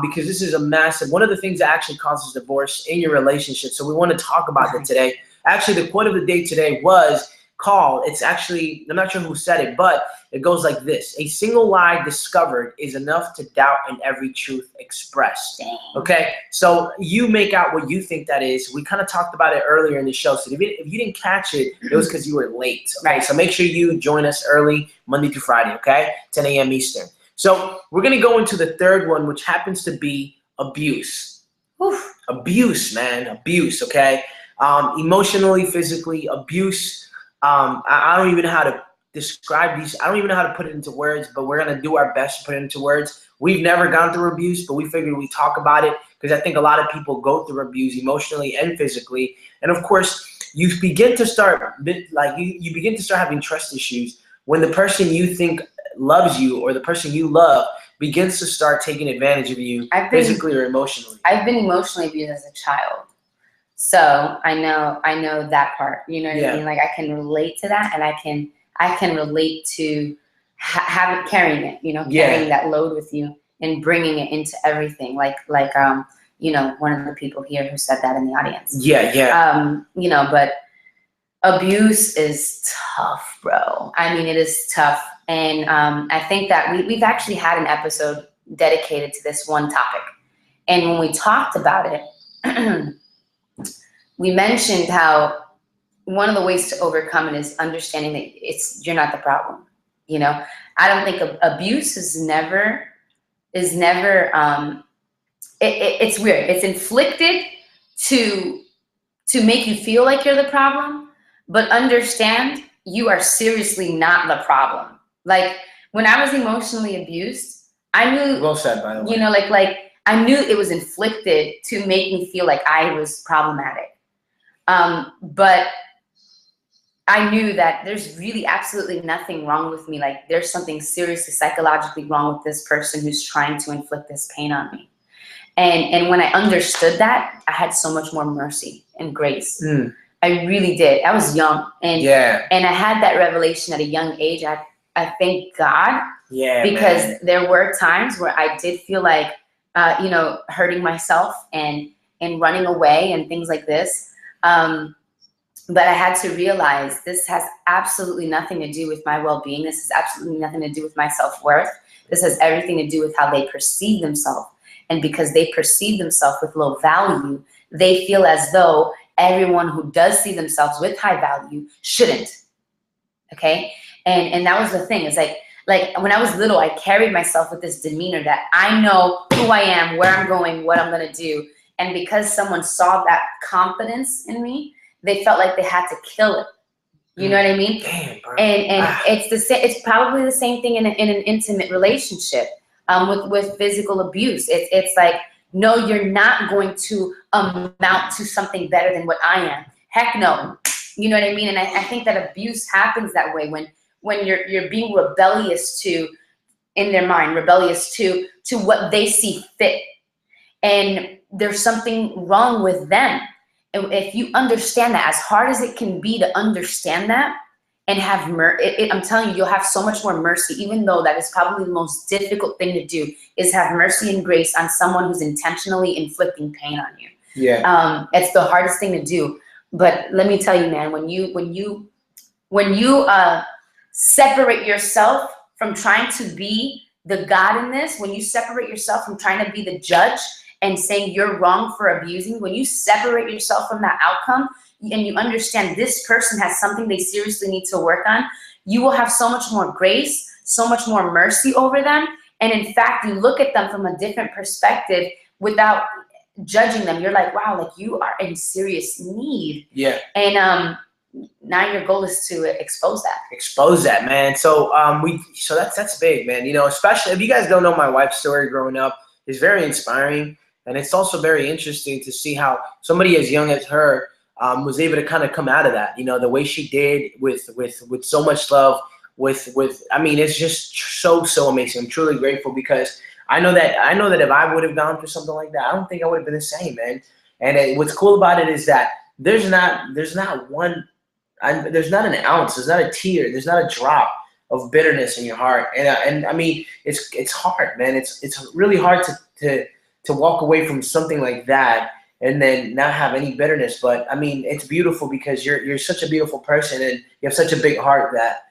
[SPEAKER 1] Because this is a massive, one of the things that actually causes divorce in your relationship. So we want to talk about that today. Actually, the quote of the day today was called, it's actually, I'm not sure who said it, but it goes like this: a single lie discovered is enough to doubt in every truth expressed.
[SPEAKER 2] Dang.
[SPEAKER 1] Okay, so you make out what you think that is. We kind of talked about it earlier in the show. So if you didn't catch it, it was because you were late. Okay,
[SPEAKER 2] Right.
[SPEAKER 1] so make sure you join us early, Monday through Friday, okay? 10 a.m. Eastern. So we're going to go into the third one, which happens to be abuse.
[SPEAKER 2] Oof.
[SPEAKER 1] Abuse, man, abuse, okay? Emotionally, physically, abuse. I don't even know how to describe these. I don't even know how to put it into words, but we're going to do our best to put it into words. We've never gone through abuse, but we figured we talk about it because I think a lot of people go through abuse emotionally and physically. And of course, you begin to start you begin to start having trust issues when the person you think loves you or the person you love begins to start taking advantage of you physically or emotionally.
[SPEAKER 2] I've been emotionally abused as a child. So I know that part, you know what I mean? Like I can relate to that, and I can relate to carrying it, you know, carrying that load with you and bringing it into everything. Like you know, one of the people here who said that in the audience.
[SPEAKER 1] Yeah.
[SPEAKER 2] You know, but abuse is tough, bro. I mean, it is tough. And I think that we've actually had an episode dedicated to this one topic. And when we talked about it, we mentioned how one of the ways to overcome it is understanding that you're not the problem. You know, I don't think abuse is never. It's weird. It's inflicted to make you feel like you're the problem, but understand you are seriously not the problem. Like when I was emotionally abused, I knew.
[SPEAKER 1] Well said, by the way.
[SPEAKER 2] You know, like I knew it was inflicted to make me feel like I was problematic. But I knew that there's really absolutely nothing wrong with me. Like there's something seriously psychologically wrong with this person who's trying to inflict this pain on me. And when I understood that, I had so much more mercy and grace. I really did. I was young, and I had that revelation at a young age. I thank God, because there were times where I did feel like, you know, hurting myself and running away and things like this. But I had to realize this has absolutely nothing to do with my well-being. This has absolutely nothing to do with my self-worth. This has everything to do with how they perceive themselves. And because they perceive themselves with low value, they feel as though everyone who does see themselves with high value shouldn't. Okay? And that was the thing. It's like when I was little, I carried myself with this demeanor that I know who I am, where I'm going, what I'm going to do. And because someone saw that confidence in me, they felt like they had to kill it. You know what I mean?
[SPEAKER 1] Damn, bro.
[SPEAKER 2] And it's probably the same thing in an intimate relationship with physical abuse. It's like, no, you're not going to amount to something better than what I am. Heck no. You know what I mean? And I think that abuse happens that way when you're being rebellious in their mind, rebellious to what they see fit. And there's something wrong with them. if you understand that, as hard as it can be to understand that and have I'm telling you, you'll have so much more mercy, even though that is probably the most difficult thing to do, is have mercy and grace on someone who's intentionally inflicting pain on you.
[SPEAKER 1] Yeah.
[SPEAKER 2] It's the hardest thing to do. But let me tell you, man, when you separate yourself from trying to be the God in this, when you separate yourself from trying to be the judge and saying you're wrong for abusing, when you separate yourself from that outcome and you understand this person has something they seriously need to work on, you will have so much more grace, so much more mercy over them. And in fact, you look at them from a different perspective without judging them. You're like, wow, like you are in serious need.
[SPEAKER 1] Yeah.
[SPEAKER 2] And now your goal is to expose that.
[SPEAKER 1] Expose that, man. So so that's big, man. You know, especially if you guys don't know my wife's story growing up, it's very inspiring, and it's also very interesting to see how somebody as young as her was able to kind of come out of that. You know, the way she did with so much love. I mean, it's just so amazing. I'm truly grateful because I know that if I would have gone through something like that, I don't think I would have been the same, man. And what's cool about it is that there's not an ounce, there's not a tear, there's not a drop of bitterness in your heart. And I mean, it's hard, man. It's really hard to walk away from something like that and then not have any bitterness. But I mean, it's beautiful because you're such a beautiful person and you have such a big heart that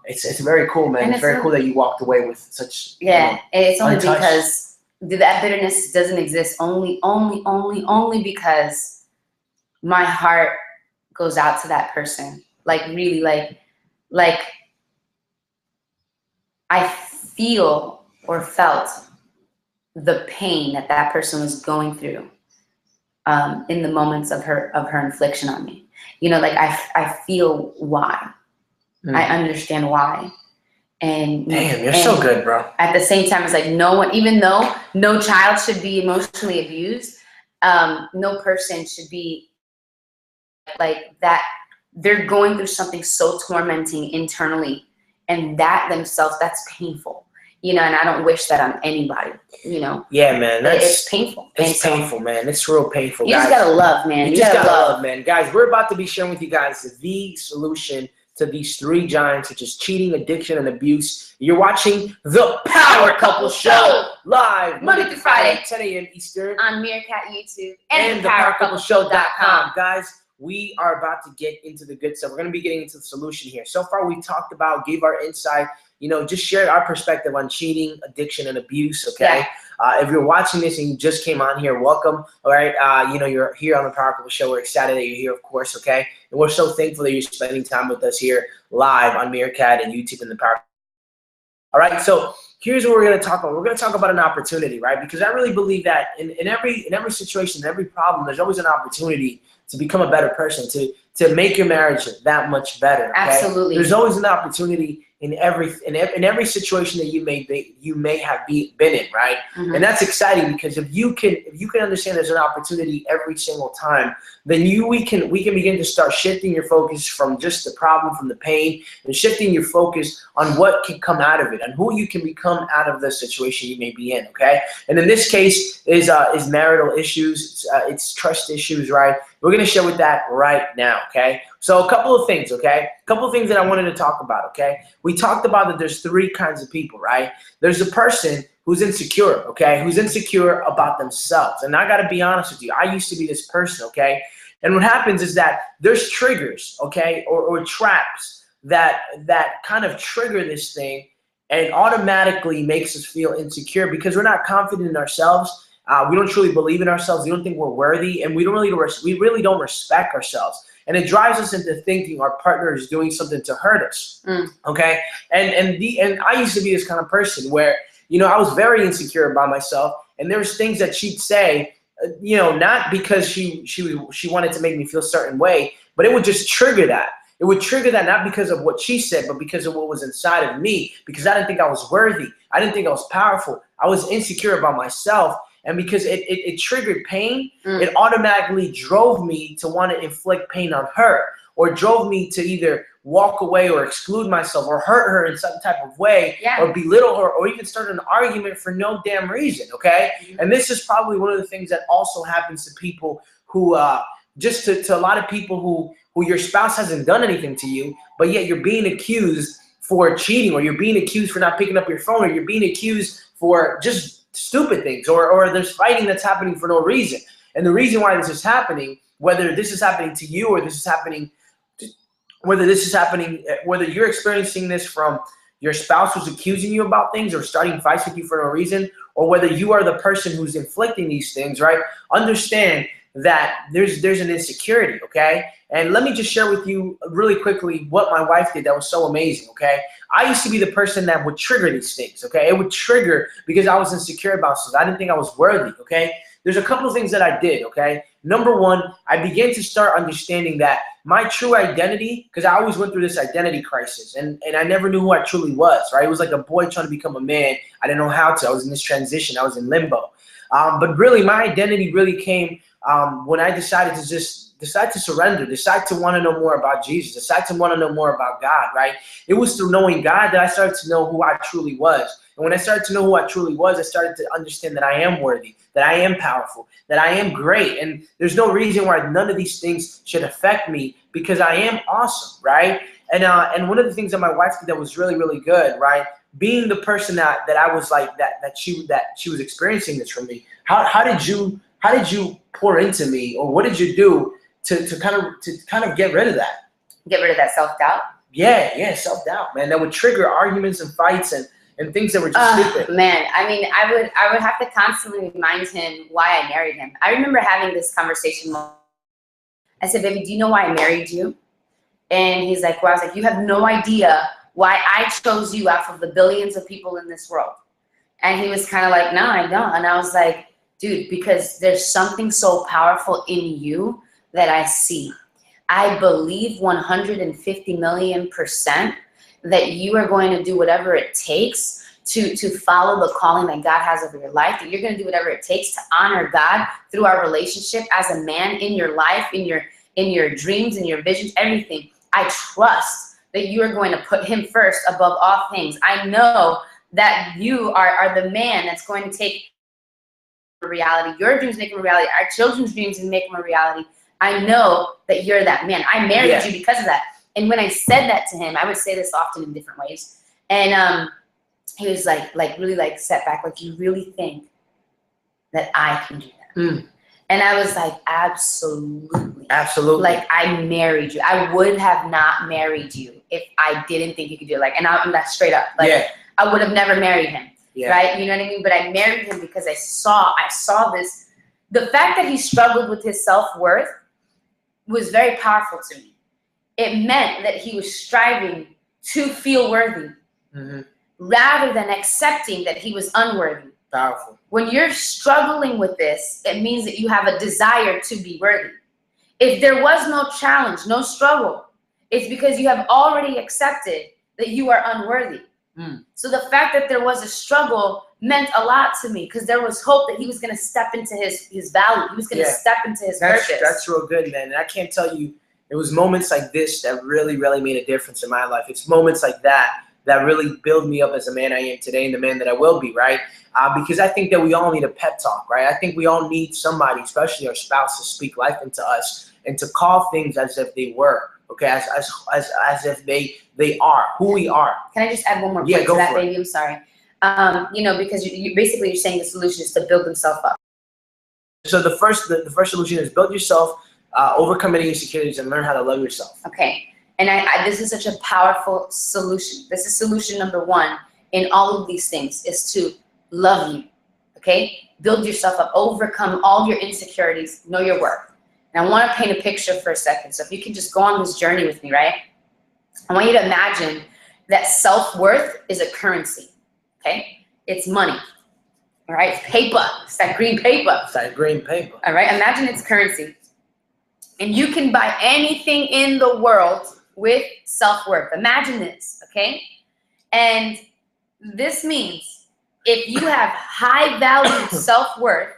[SPEAKER 1] it's very cool, man.
[SPEAKER 2] And
[SPEAKER 1] it's very cool that you walked away with such,
[SPEAKER 2] it's only
[SPEAKER 1] untouched.
[SPEAKER 2] because that bitterness doesn't exist only because my heart goes out to that person. Like really, like I feel or felt the pain that person was going through in the moments of her infliction on me. You know, like I feel why. I understand why. And
[SPEAKER 1] damn, you're so good, bro.
[SPEAKER 2] At the same time, it's like no one, even though no child should be emotionally abused, no person should be like that. They're going through something so tormenting internally, and that themselves, that's painful, you know, and I don't wish that on anybody, you know.
[SPEAKER 1] Yeah, man,
[SPEAKER 2] it's painful.
[SPEAKER 1] It's painful, man. It's real painful.
[SPEAKER 2] You just gotta love, man.
[SPEAKER 1] You just gotta love, man. Guys, we're about to be sharing with you guys the solution to these three giants, which is cheating, addiction, and abuse. You're watching The Power Couple Show live
[SPEAKER 2] Monday through Friday,
[SPEAKER 1] 10 a.m. Eastern
[SPEAKER 2] on Meerkat YouTube
[SPEAKER 1] and thepowercoupleshow.com. Guys, we are about to get into the good stuff. We're going to be getting into the solution here. So far, we've talked about, gave our insight, you know, just shared our perspective on cheating, addiction, and abuse, okay? Yeah. If you're watching this and you just came on here, welcome, all right? You know, you're here on The Power Couple Show. We're excited that you're here, of course, okay? And we're so thankful that you're spending time with us here live on Meerkat and YouTube and The Power. All right, so here's what we're going to talk about. We're going to talk about an opportunity, right? Because I really believe that in every situation, in every problem, there's always an opportunity to become a better person, to make your marriage that much better. Okay?
[SPEAKER 2] Absolutely.
[SPEAKER 1] There's always an opportunity in every situation that you may have been in, right? Mm-hmm. And that's exciting because if you can understand there's an opportunity every single time, then we can begin to start shifting your focus from just the problem, from the pain, and shifting your focus on what can come out of it and who you can become out of the situation you may be in. Okay, and in this case is marital issues, it's trust issues, right? We're gonna share with that right now. Okay, so a couple of things. Okay, a couple of things that I wanted to talk about. Okay, we talked about that there's three kinds of people, right? There's a person who's insecure, okay, who's insecure about themselves. And I gotta be honest with you, I used to be this person, okay? And what happens is that there's triggers, okay, or traps that kind of trigger this thing and automatically makes us feel insecure because we're not confident in ourselves. We don't truly believe in ourselves. We don't think we're worthy, and we really don't respect ourselves. And it drives us into thinking our partner is doing something to hurt us, okay? And I used to be this kind of person where, you know, I was very insecure about myself, and there was things that she'd say, you know, not because she wanted to make me feel a certain way, but it would just trigger that. It would trigger that not because of what she said, but because of what was inside of me, because I didn't think I was worthy. I didn't think I was powerful. I was insecure about myself. And because it triggered pain, it automatically drove me to want to inflict pain on her, or drove me to either walk away or exclude myself or hurt her in some type of way, or belittle her, or even start an argument for no damn reason, okay? And this is probably one of the things that also happens to people who just to a lot of people who your spouse hasn't done anything to you, but yet you're being accused for cheating, or you're being accused for not picking up your phone, or you're being accused for just stupid things, or there's fighting that's happening for no reason. And the reason why this is happening, whether this is happening to you, or this is happening, whether you're experiencing this from your spouse who's accusing you about things or starting fights with you for no reason, or whether you are the person who's inflicting these things, right? Understand that there's an insecurity, okay? And let me just share with you really quickly what my wife did that was so amazing, okay? I used to be the person that would trigger these things, okay? It would trigger because I was insecure about something. I didn't think I was worthy, okay? There's a couple of things that I did, okay? Number one, I began to start understanding that my true identity, because I always went through this identity crisis, and I never knew who I truly was, right? It was like a boy trying to become a man. I didn't know how to. I was in this transition. I was in limbo. But really, my identity really came when I decided to surrender, decide to want to know more about Jesus, decide to want to know more about God, right? It was through knowing God that I started to know who I truly was. And when I started to know who I truly was, I started to understand that I am worthy, that I am powerful, that I am great. And there's no reason why none of these things should affect me, because I am awesome, right? And one of the things that my wife did that was really, really good, right? Being the person that I was like, that she was experiencing this from me. How did you pour into me, or what did you do to kind of get rid of that?
[SPEAKER 2] Get rid of that self-doubt?
[SPEAKER 1] Yeah, self-doubt, man. That would trigger arguments and fights and things that were just stupid.
[SPEAKER 2] Man, I mean, I would have to constantly remind him why I married him. I remember having this conversation. I said, baby, do you know why I married you? And he's like, well, I was like, you have no idea why I chose you out of the billions of people in this world. And he was kind of like, no, I don't. And I was like, dude, because there's something so powerful in you that I see. I believe 150 million% that you are going to do whatever it takes to follow the calling that God has over your life, that you're going to do whatever it takes to honor God through our relationship as a man in your life, in your dreams, in your visions, everything. I trust that you are going to put him first above all things. I know that you are the man that's going to take reality, your dreams, make them a reality, our children's dreams, and make them a reality. I know that you're that man. I married you because of that. And when I said that to him, I would say this often in different ways. And he was like really like set back, like, you really think that I can do that? And I was like, absolutely. Absolutely. Like, I married you. I would have not married you if I didn't think you could do it. Like, and that's straight up. Like, I would have never married him. Right? You know what I mean? But I married him because I saw this. The fact that he struggled with his self-worth was very powerful to me. It meant that he was striving to feel worthy rather than accepting that he was unworthy.
[SPEAKER 1] Powerful. When
[SPEAKER 2] you're struggling with this, it means that you have a desire to be worthy. If there was no challenge, no struggle, it's because you have already accepted that you are unworthy. So the fact that there was a struggle meant a lot to me, because there was hope that he was going to step into his value. He was going to step into his purpose.
[SPEAKER 1] That's real good, man. And I can't tell you, it was moments like this that really, really made a difference in my life. It's moments like that really build me up as a man I am today and the man that I will be, right? Because I think that we all need a pep talk, right? I think we all need somebody, especially our spouse, to speak life into us and to call things as if they were, okay, as if they are who we are.
[SPEAKER 2] Can I just add one more point to that, baby? I'm sorry. You know, because you basically you're saying the solution is to build themselves up.
[SPEAKER 1] So the first solution is build yourself, overcome any insecurities, and learn how to love yourself.
[SPEAKER 2] Okay. And this is such a powerful solution. This is solution number one in all of these things, is to love you, okay? Build yourself up, overcome all your insecurities, know your worth. And I want to paint a picture for a second. So if you can just go on this journey with me, right? I want you to imagine that self-worth is a currency, okay? It's money, all right? It's paper. It's that green paper.
[SPEAKER 1] It's that green paper.
[SPEAKER 2] All right? Imagine it's currency. And you can buy anything in the world with self-worth. Imagine this, okay? And this means if you have high value self-worth,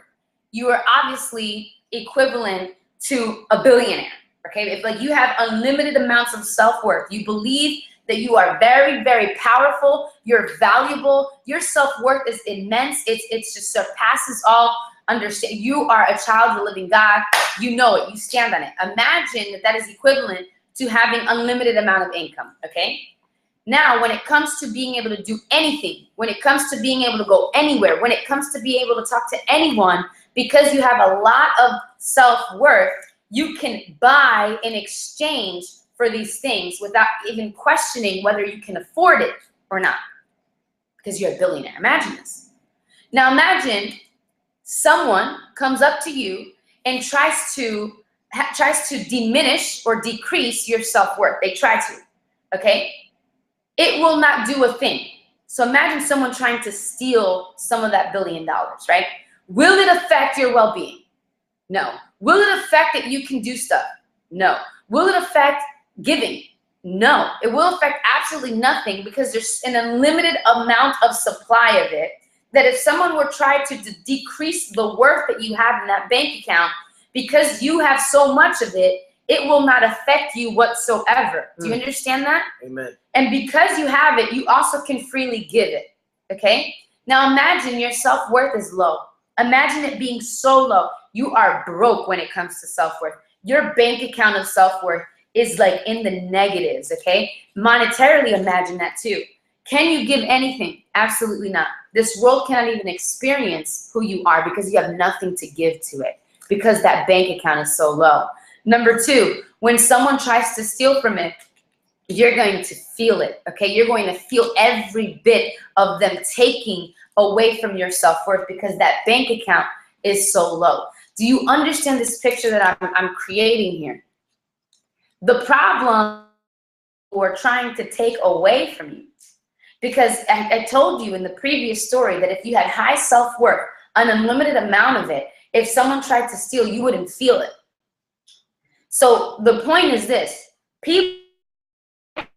[SPEAKER 2] you are obviously equivalent to a billionaire, okay? If like you have unlimited amounts of self-worth, you believe that you are very, very powerful, you're valuable, your self-worth is immense, it just surpasses all understand. You are a child of the living God. You know it. You stand on it. Imagine that is equivalent to having unlimited amount of income, okay? Now, when it comes to being able to do anything, when it comes to being able to go anywhere, when it comes to being able to talk to anyone, because you have a lot of self-worth, you can buy in exchange for these things without even questioning whether you can afford it or not, because you're a billionaire. Imagine this. Now imagine someone comes up to you and tries to diminish or decrease your self-worth. They try to, okay? It will not do a thing. So imagine someone trying to steal some of that $1 billion, right? Will it affect your well-being? No. Will it affect that you can do stuff? No. Will it affect giving? No. It will affect absolutely nothing, because there's an unlimited amount of supply of it, that if someone were trying to decrease the worth that you have in that bank account, because you have so much of it, it will not affect you whatsoever. Do you understand that?
[SPEAKER 1] Amen.
[SPEAKER 2] And because you have it, you also can freely give it, okay? Now imagine your self-worth is low. Imagine it being so low. You are broke when it comes to self-worth. Your bank account of self-worth is like in the negatives, okay? Monetarily, imagine that too. Can you give anything? Absolutely not. This world cannot even experience who you are, because you have nothing to give to it, because that bank account is so low. Number two, when someone tries to steal from it, you're going to feel it, okay? You're going to feel every bit of them taking away from your self-worth, because that bank account is so low. Do you understand this picture that I'm creating here? The problem we're trying to take away from you, because I told you in the previous story that if you had high self-worth, an unlimited amount of it, if someone tried to steal, you wouldn't feel it. So the point is this: people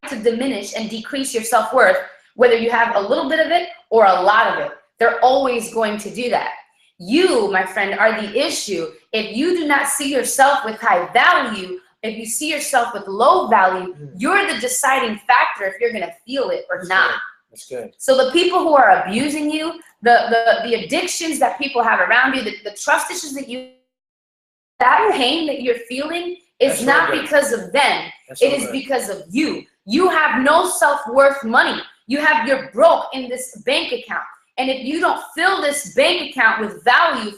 [SPEAKER 2] to diminish and decrease your self-worth, whether you have a little bit of it or a lot of it. They're always going to do that. You, my friend, are the issue. If you do not see yourself with high value, if you see yourself with low value, you're the deciding factor if you're going to feel it or not.
[SPEAKER 1] That's good. So
[SPEAKER 2] the people who are abusing you, the addictions that people have around you, the trust issues that you, that pain that you're feeling is not because of them. It is because of you. You have no self-worth money. You're broke in this bank account. And if you don't fill this bank account with value,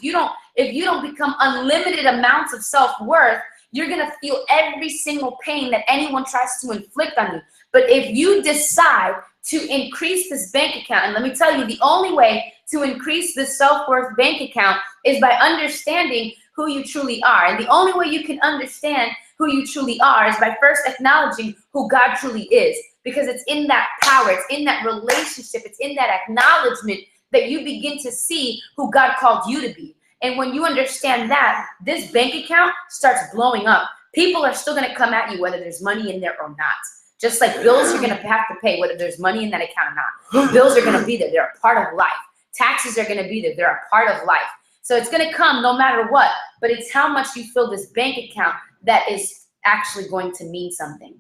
[SPEAKER 2] if you don't become unlimited amounts of self-worth, you're gonna feel every single pain that anyone tries to inflict on you. But if you decide to increase this bank account, and let me tell you, the only way to increase this self-worth bank account is by understanding who you truly are. And the only way you can understand who you truly are is by first acknowledging who God truly is. Because it's in that power, it's in that relationship, it's in that acknowledgement that you begin to see who God called you to be. And when you understand that, this bank account starts blowing up. People are still gonna come at you whether there's money in there or not. Just like bills you're gonna have to pay whether there's money in that account or not. Bills are gonna be there, they're a part of life. Taxes are gonna be there, they're a part of life. So it's gonna come no matter what, but it's how much you fill this bank account that is actually going to mean something.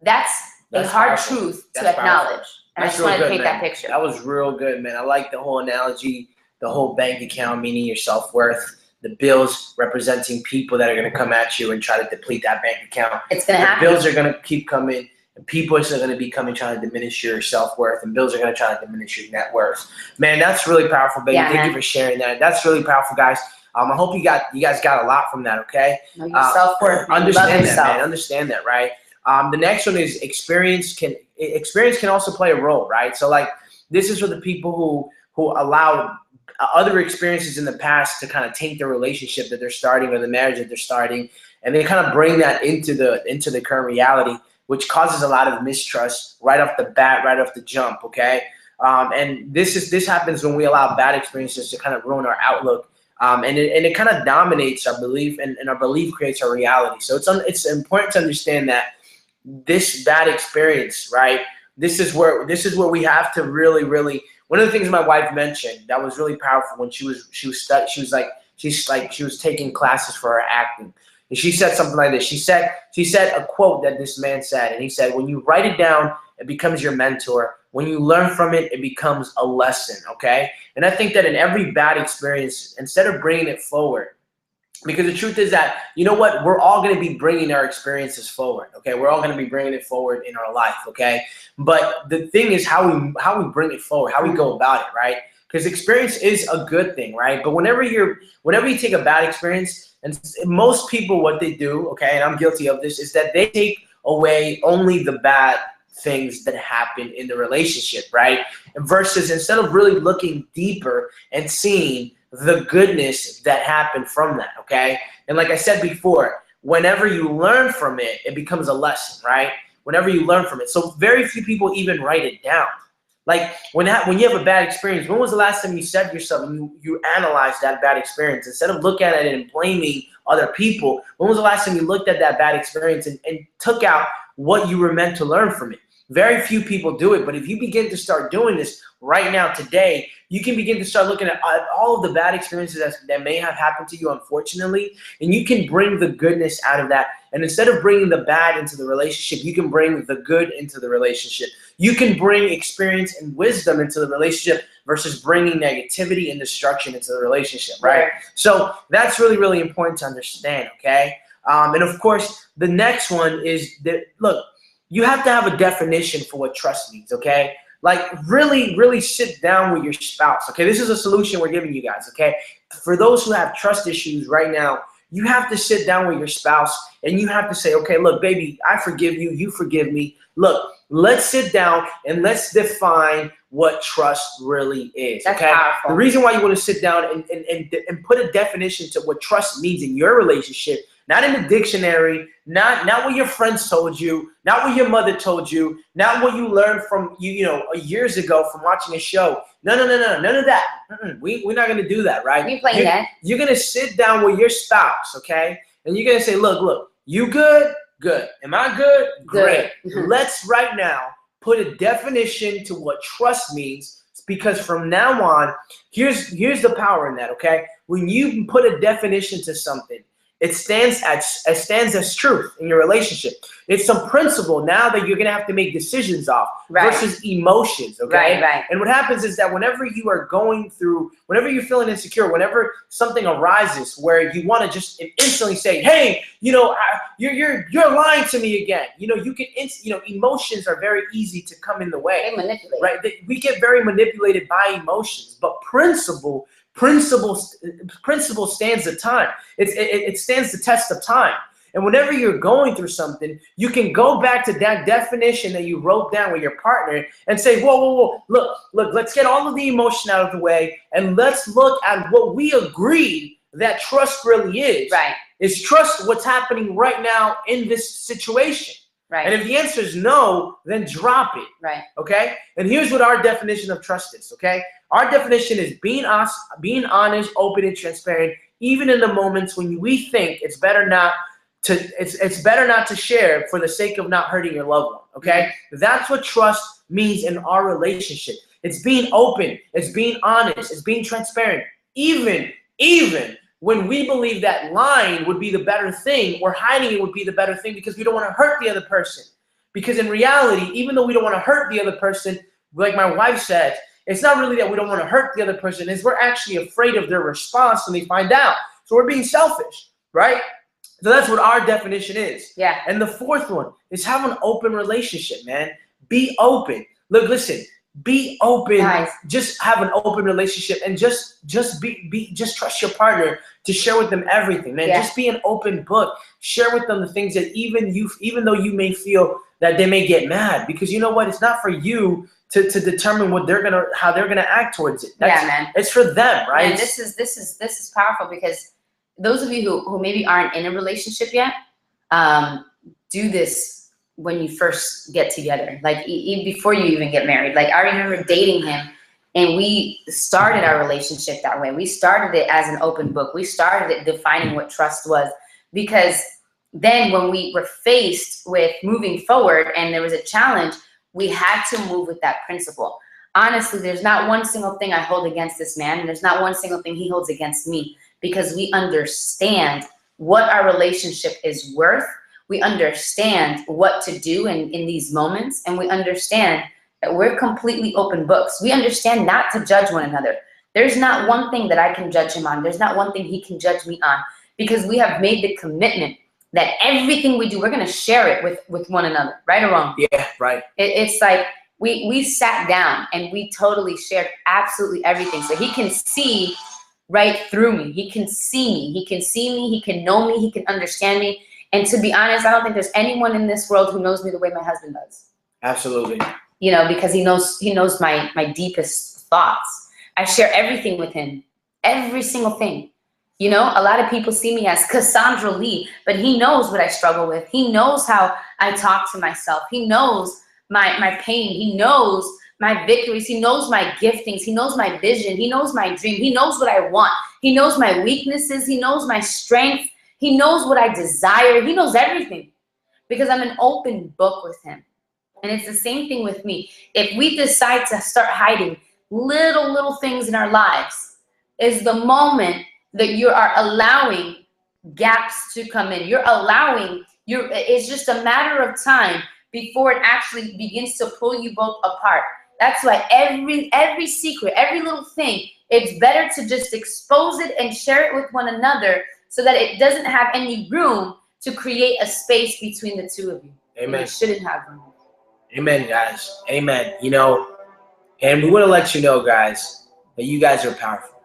[SPEAKER 2] That's a hard truth to acknowledge. And I just wanted to paint that picture.
[SPEAKER 1] That was real good, man. I like the whole analogy, the whole bank account meaning your self-worth, the bills representing people that are going to come at you and try to deplete that bank account.
[SPEAKER 2] It's going to happen.
[SPEAKER 1] Bills are going to keep coming, and people are going to be coming trying to diminish your self-worth, and bills are going to try to diminish your net worth. Man, that's really powerful, baby.
[SPEAKER 2] Yeah,
[SPEAKER 1] Thank you for sharing that. That's really powerful, guys. I hope you guys got a lot from that, okay?
[SPEAKER 2] Know your self-worth.
[SPEAKER 1] Understand that, man. Understand that, right? The next one is experience can also play a role, right? So like this is for the people who allowed other experiences in the past to kind of taint the relationship that they're starting or the marriage that they're starting, and they kind of bring that into the current reality, which causes a lot of mistrust right off the bat, right off the jump, okay? And this happens when we allow bad experiences to kind of ruin our outlook. And it kind of dominates our belief, and our belief creates our reality. So it's important to understand that this bad experience, right? This is where we have to really. One of the things my wife mentioned that was really powerful when she was taking classes for her acting, and she said something like this. She said a quote that this man said, and he said, "When you write it down, it becomes your mentor. when you learn from it, it becomes a lesson, okay? And I think that in every bad experience, instead of bringing it forward, because the truth is that, you know what, we're all going to be bringing our experiences forward, okay? We're all going to be bringing it forward in our life, okay? But the thing is how we bring it forward, how we go about it, right? Because experience is a good thing, right? But whenever you take a bad experience, and most people, what they do, okay, and I'm guilty of this, is that they take away only the bad things that happen in the relationship, right? Versus instead of really looking deeper and seeing the goodness that happened from that, okay? And like I said before, whenever you learn from it, it becomes a lesson, right? Whenever you learn from it. So very few people even write it down. Like when you have a bad experience, when was the last time you said to yourself, you analyzed that bad experience? Instead of looking at it and blaming other people, when was the last time you looked at that bad experience and took out what you were meant to learn from it? Very few people do it, but if you begin to start doing this right now, today, you can begin to start looking at all of the bad experiences that may have happened to you, unfortunately, and you can bring the goodness out of that. And instead of bringing the bad into the relationship, you can bring the good into the relationship. You can bring experience and wisdom into the relationship versus bringing negativity and destruction into the relationship, right? So that's really, really important to understand, okay? And of course, the next one is that, look, you have to have a definition for what trust means, okay? Like really, really sit down with your spouse, okay? This is a solution we're giving you guys, okay? For those who have trust issues right now, you have to sit down with your spouse and you have to say, okay, look, baby, I forgive you, you forgive me. Look, let's sit down and let's define what trust really is,
[SPEAKER 2] That's
[SPEAKER 1] okay?
[SPEAKER 2] powerful.
[SPEAKER 1] The reason why you want to sit down and put a definition to what trust means in your relationship, not in the dictionary, not what your friends told you, not what your mother told you, not what you learned from years ago from watching a show. No, none of that. We're not gonna do that, right?
[SPEAKER 2] You playing that?
[SPEAKER 1] You're gonna sit down with your spouse, okay? And you're gonna say, look, you good? Good. Am I good? Great. Let's right now put a definition to what trust means, because from now on, here's the power in that, okay? When you put a definition to something, it stands as truth in your relationship. It's some principle now that you're gonna have to make decisions off versus emotions, okay?
[SPEAKER 2] Right.
[SPEAKER 1] And what happens is that whenever you are going through, whenever you're feeling insecure, whenever something arises where you want to just instantly say, hey, you're lying to me again. Emotions are very easy to come in the way.
[SPEAKER 2] They manipulate.
[SPEAKER 1] Right? We get very manipulated by emotions, but principle stands the time. It stands the test of time. And whenever you're going through something, you can go back to that definition that you wrote down with your partner and say, whoa, look, let's get all of the emotion out of the way and let's look at what we agreed that trust really is.
[SPEAKER 2] Right.
[SPEAKER 1] Is trust what's happening right now in this situation?
[SPEAKER 2] Right.
[SPEAKER 1] And if the answer is no, then drop it.
[SPEAKER 2] Right.
[SPEAKER 1] Okay? And here's what our definition of trust is, okay? Our definition is being honest, open, and transparent, even in the moments when we think it's better not to share for the sake of not hurting your loved one, okay? That's what trust means in our relationship. It's being open, it's being honest, it's being transparent. Even when we believe that lying would be the better thing or hiding it would be the better thing because we don't want to hurt the other person. Because in reality, even though we don't want to hurt the other person, like my wife said, it's not really that we don't want to hurt the other person, it's we're actually afraid of their response when they find out. So we're being selfish, right? So that's what our definition is.
[SPEAKER 2] Yeah.
[SPEAKER 1] And the fourth one is have an open relationship, man. Be open. Look, listen, be open.
[SPEAKER 2] Nice.
[SPEAKER 1] Just have an open relationship and just trust your partner to share with them everything, man.
[SPEAKER 2] Yeah.
[SPEAKER 1] Just be an open book. Share with them the things that even though you may feel that they may get mad, because you know what? It's not for you to determine how they're gonna act towards it.
[SPEAKER 2] Man.
[SPEAKER 1] It's for them, right?
[SPEAKER 2] Man, this is powerful, because those of you who maybe aren't in a relationship yet, do this when you first get together, like even before you even get married. Like I remember dating him, and we started our relationship that way. We started it as an open book. We started it defining what trust was, because then when we were faced with moving forward and there was a challenge, we had to move with that principle. Honestly, there's not one single thing I hold against this man, and there's not one single thing he holds against me, because we understand what our relationship is worth. We understand what to do in these moments, and we understand that we're completely open books. We understand not to judge one another. There's not one thing that I can judge him on. There's not one thing he can judge me on, because we have made the commitment that everything we do, we're going to share it with one another, right or wrong?
[SPEAKER 1] Yeah, right.
[SPEAKER 2] It's like we sat down and we totally shared absolutely everything. So he can see right through me. He can see me. He can see me. He can know me. He can understand me. And to be honest, I don't think there's anyone in this world who knows me the way my husband does.
[SPEAKER 1] Absolutely.
[SPEAKER 2] You know, because he knows my deepest thoughts. I share everything with him, every single thing. You know, a lot of people see me as Cassandra Lee, but he knows what I struggle with. He knows how I talk to myself. He knows my pain. He knows my victories. He knows my giftings. He knows my vision. He knows my dream. He knows what I want. He knows my weaknesses. He knows my strength. He knows what I desire. He knows everything, because I'm an open book with him. And it's the same thing with me. If we decide to start hiding little things in our lives, is the moment that you are allowing gaps to come in. You're allowing, it's just a matter of time before it actually begins to pull you both apart. That's why every secret, every little thing, it's better to just expose it and share it with one another, so that it doesn't have any room to create a space between the two of you.
[SPEAKER 1] Amen.
[SPEAKER 2] It shouldn't have room.
[SPEAKER 1] Amen, guys. Amen. You know, and we want to let you know, guys, that you guys are powerful.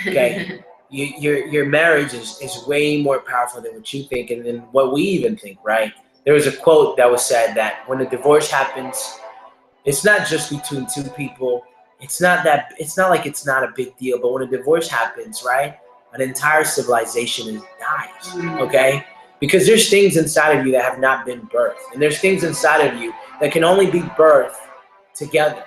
[SPEAKER 1] Okay? Your marriage is way more powerful than what you think and than what we even think, right? There was a quote that was said that when a divorce happens, it's not just between two people. It's not like it's not a big deal, but when a divorce happens, right, an entire civilization dies, okay? Because there's things inside of you that have not been birthed, and there's things inside of you that can only be birthed together.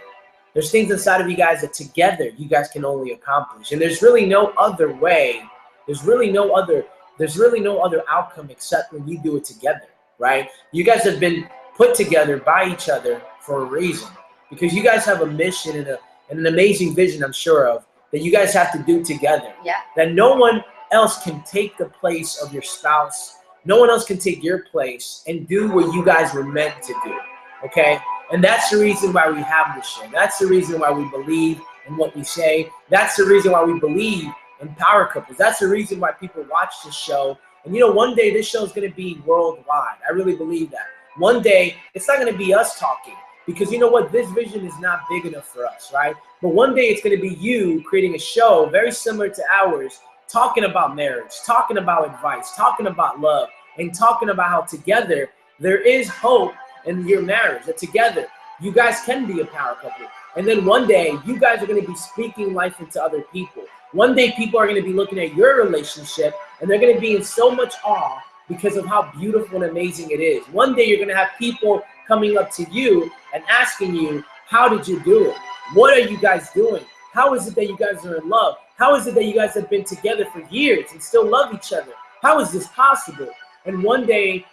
[SPEAKER 1] There's things inside of you guys that together you guys can only accomplish, and there's really no other way. There's really no other outcome except when you do it together, right? You guys have been put together by each other for a reason, because you guys have a mission and an amazing vision, I'm sure of, that you guys have to do together.
[SPEAKER 2] Yeah.
[SPEAKER 1] That no one else can take the place of your spouse. No one else can take your place and do what you guys were meant to do, okay? And that's the reason why we have this show. That's the reason why we believe in what we say. That's the reason why we believe in power couples. That's the reason why people watch this show. And you know, one day this show is going to be worldwide. I really believe that. One day it's not going to be us talking, because you know what? This vision is not big enough for us, right? But one day it's going to be you creating a show very similar to ours, talking about marriage, talking about advice, talking about love, and talking about how together there is hope in your marriage, that together you guys can be a power couple. And then one day you guys are going to be speaking life into other people. One day people are going to be looking at your relationship and they're going to be in so much awe because of how beautiful and amazing it is. One day you're going to have people coming up to you and asking you, how did you do it? What are you guys doing? How is it that you guys are in love? How is it that you guys have been together for years and still love each other? How is this possible? And one day,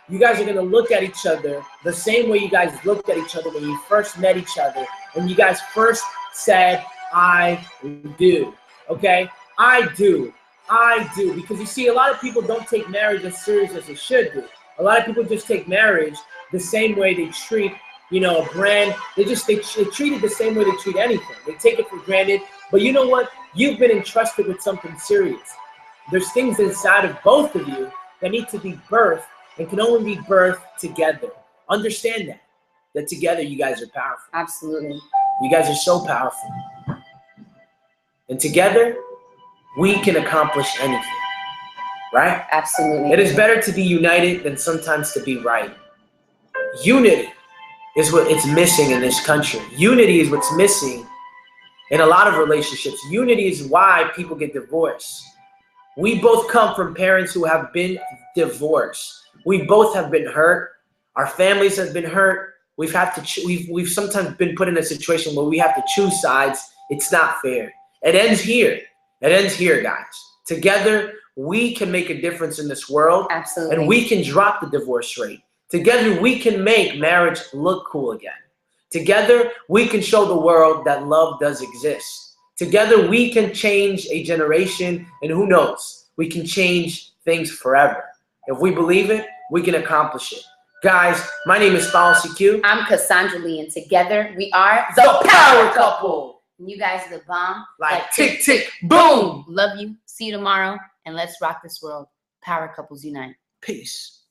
[SPEAKER 1] you guys are going to look at each other the same way you guys looked at each other when you first met each other and you guys first said, I do, okay? I do. Because you see, a lot of people don't take marriage as serious as they should do. A lot of people just take marriage the same way they treat, you know, a brand. They treat it the same way they treat anything. They take it for granted. But you know what? You've been entrusted with something serious. There's things inside of both of you that need to be birthed and can only be birthed together. Understand that together you guys are powerful.
[SPEAKER 2] Absolutely.
[SPEAKER 1] You guys are so powerful. And together, we can accomplish anything, right?
[SPEAKER 2] Absolutely.
[SPEAKER 1] It is better to be united than sometimes to be right. Unity is what it's missing in this country. Unity is what's missing in a lot of relationships. Unity is why people get divorced. We both come from parents who have been divorced. We both have been hurt. Our families have been hurt. We've sometimes been put in a situation where we have to choose sides. It's not fair. It ends here. It ends here, guys. Together, we can make a difference in this world.
[SPEAKER 2] Absolutely.
[SPEAKER 1] And we can drop the divorce rate. Together, we can make marriage look cool again. Together, we can show the world that love does exist. Together, we can change a generation, and who knows, we can change things forever. If we believe it, we can accomplish it. Guys, my name is Fallacy Q.
[SPEAKER 2] I'm Cassandra Lee, and together we are
[SPEAKER 1] The Power Couple.
[SPEAKER 2] And you guys are the bomb.
[SPEAKER 1] Like tick, tick, boom.
[SPEAKER 2] Love you. See you tomorrow. And let's rock this world. Power couples unite.
[SPEAKER 1] Peace.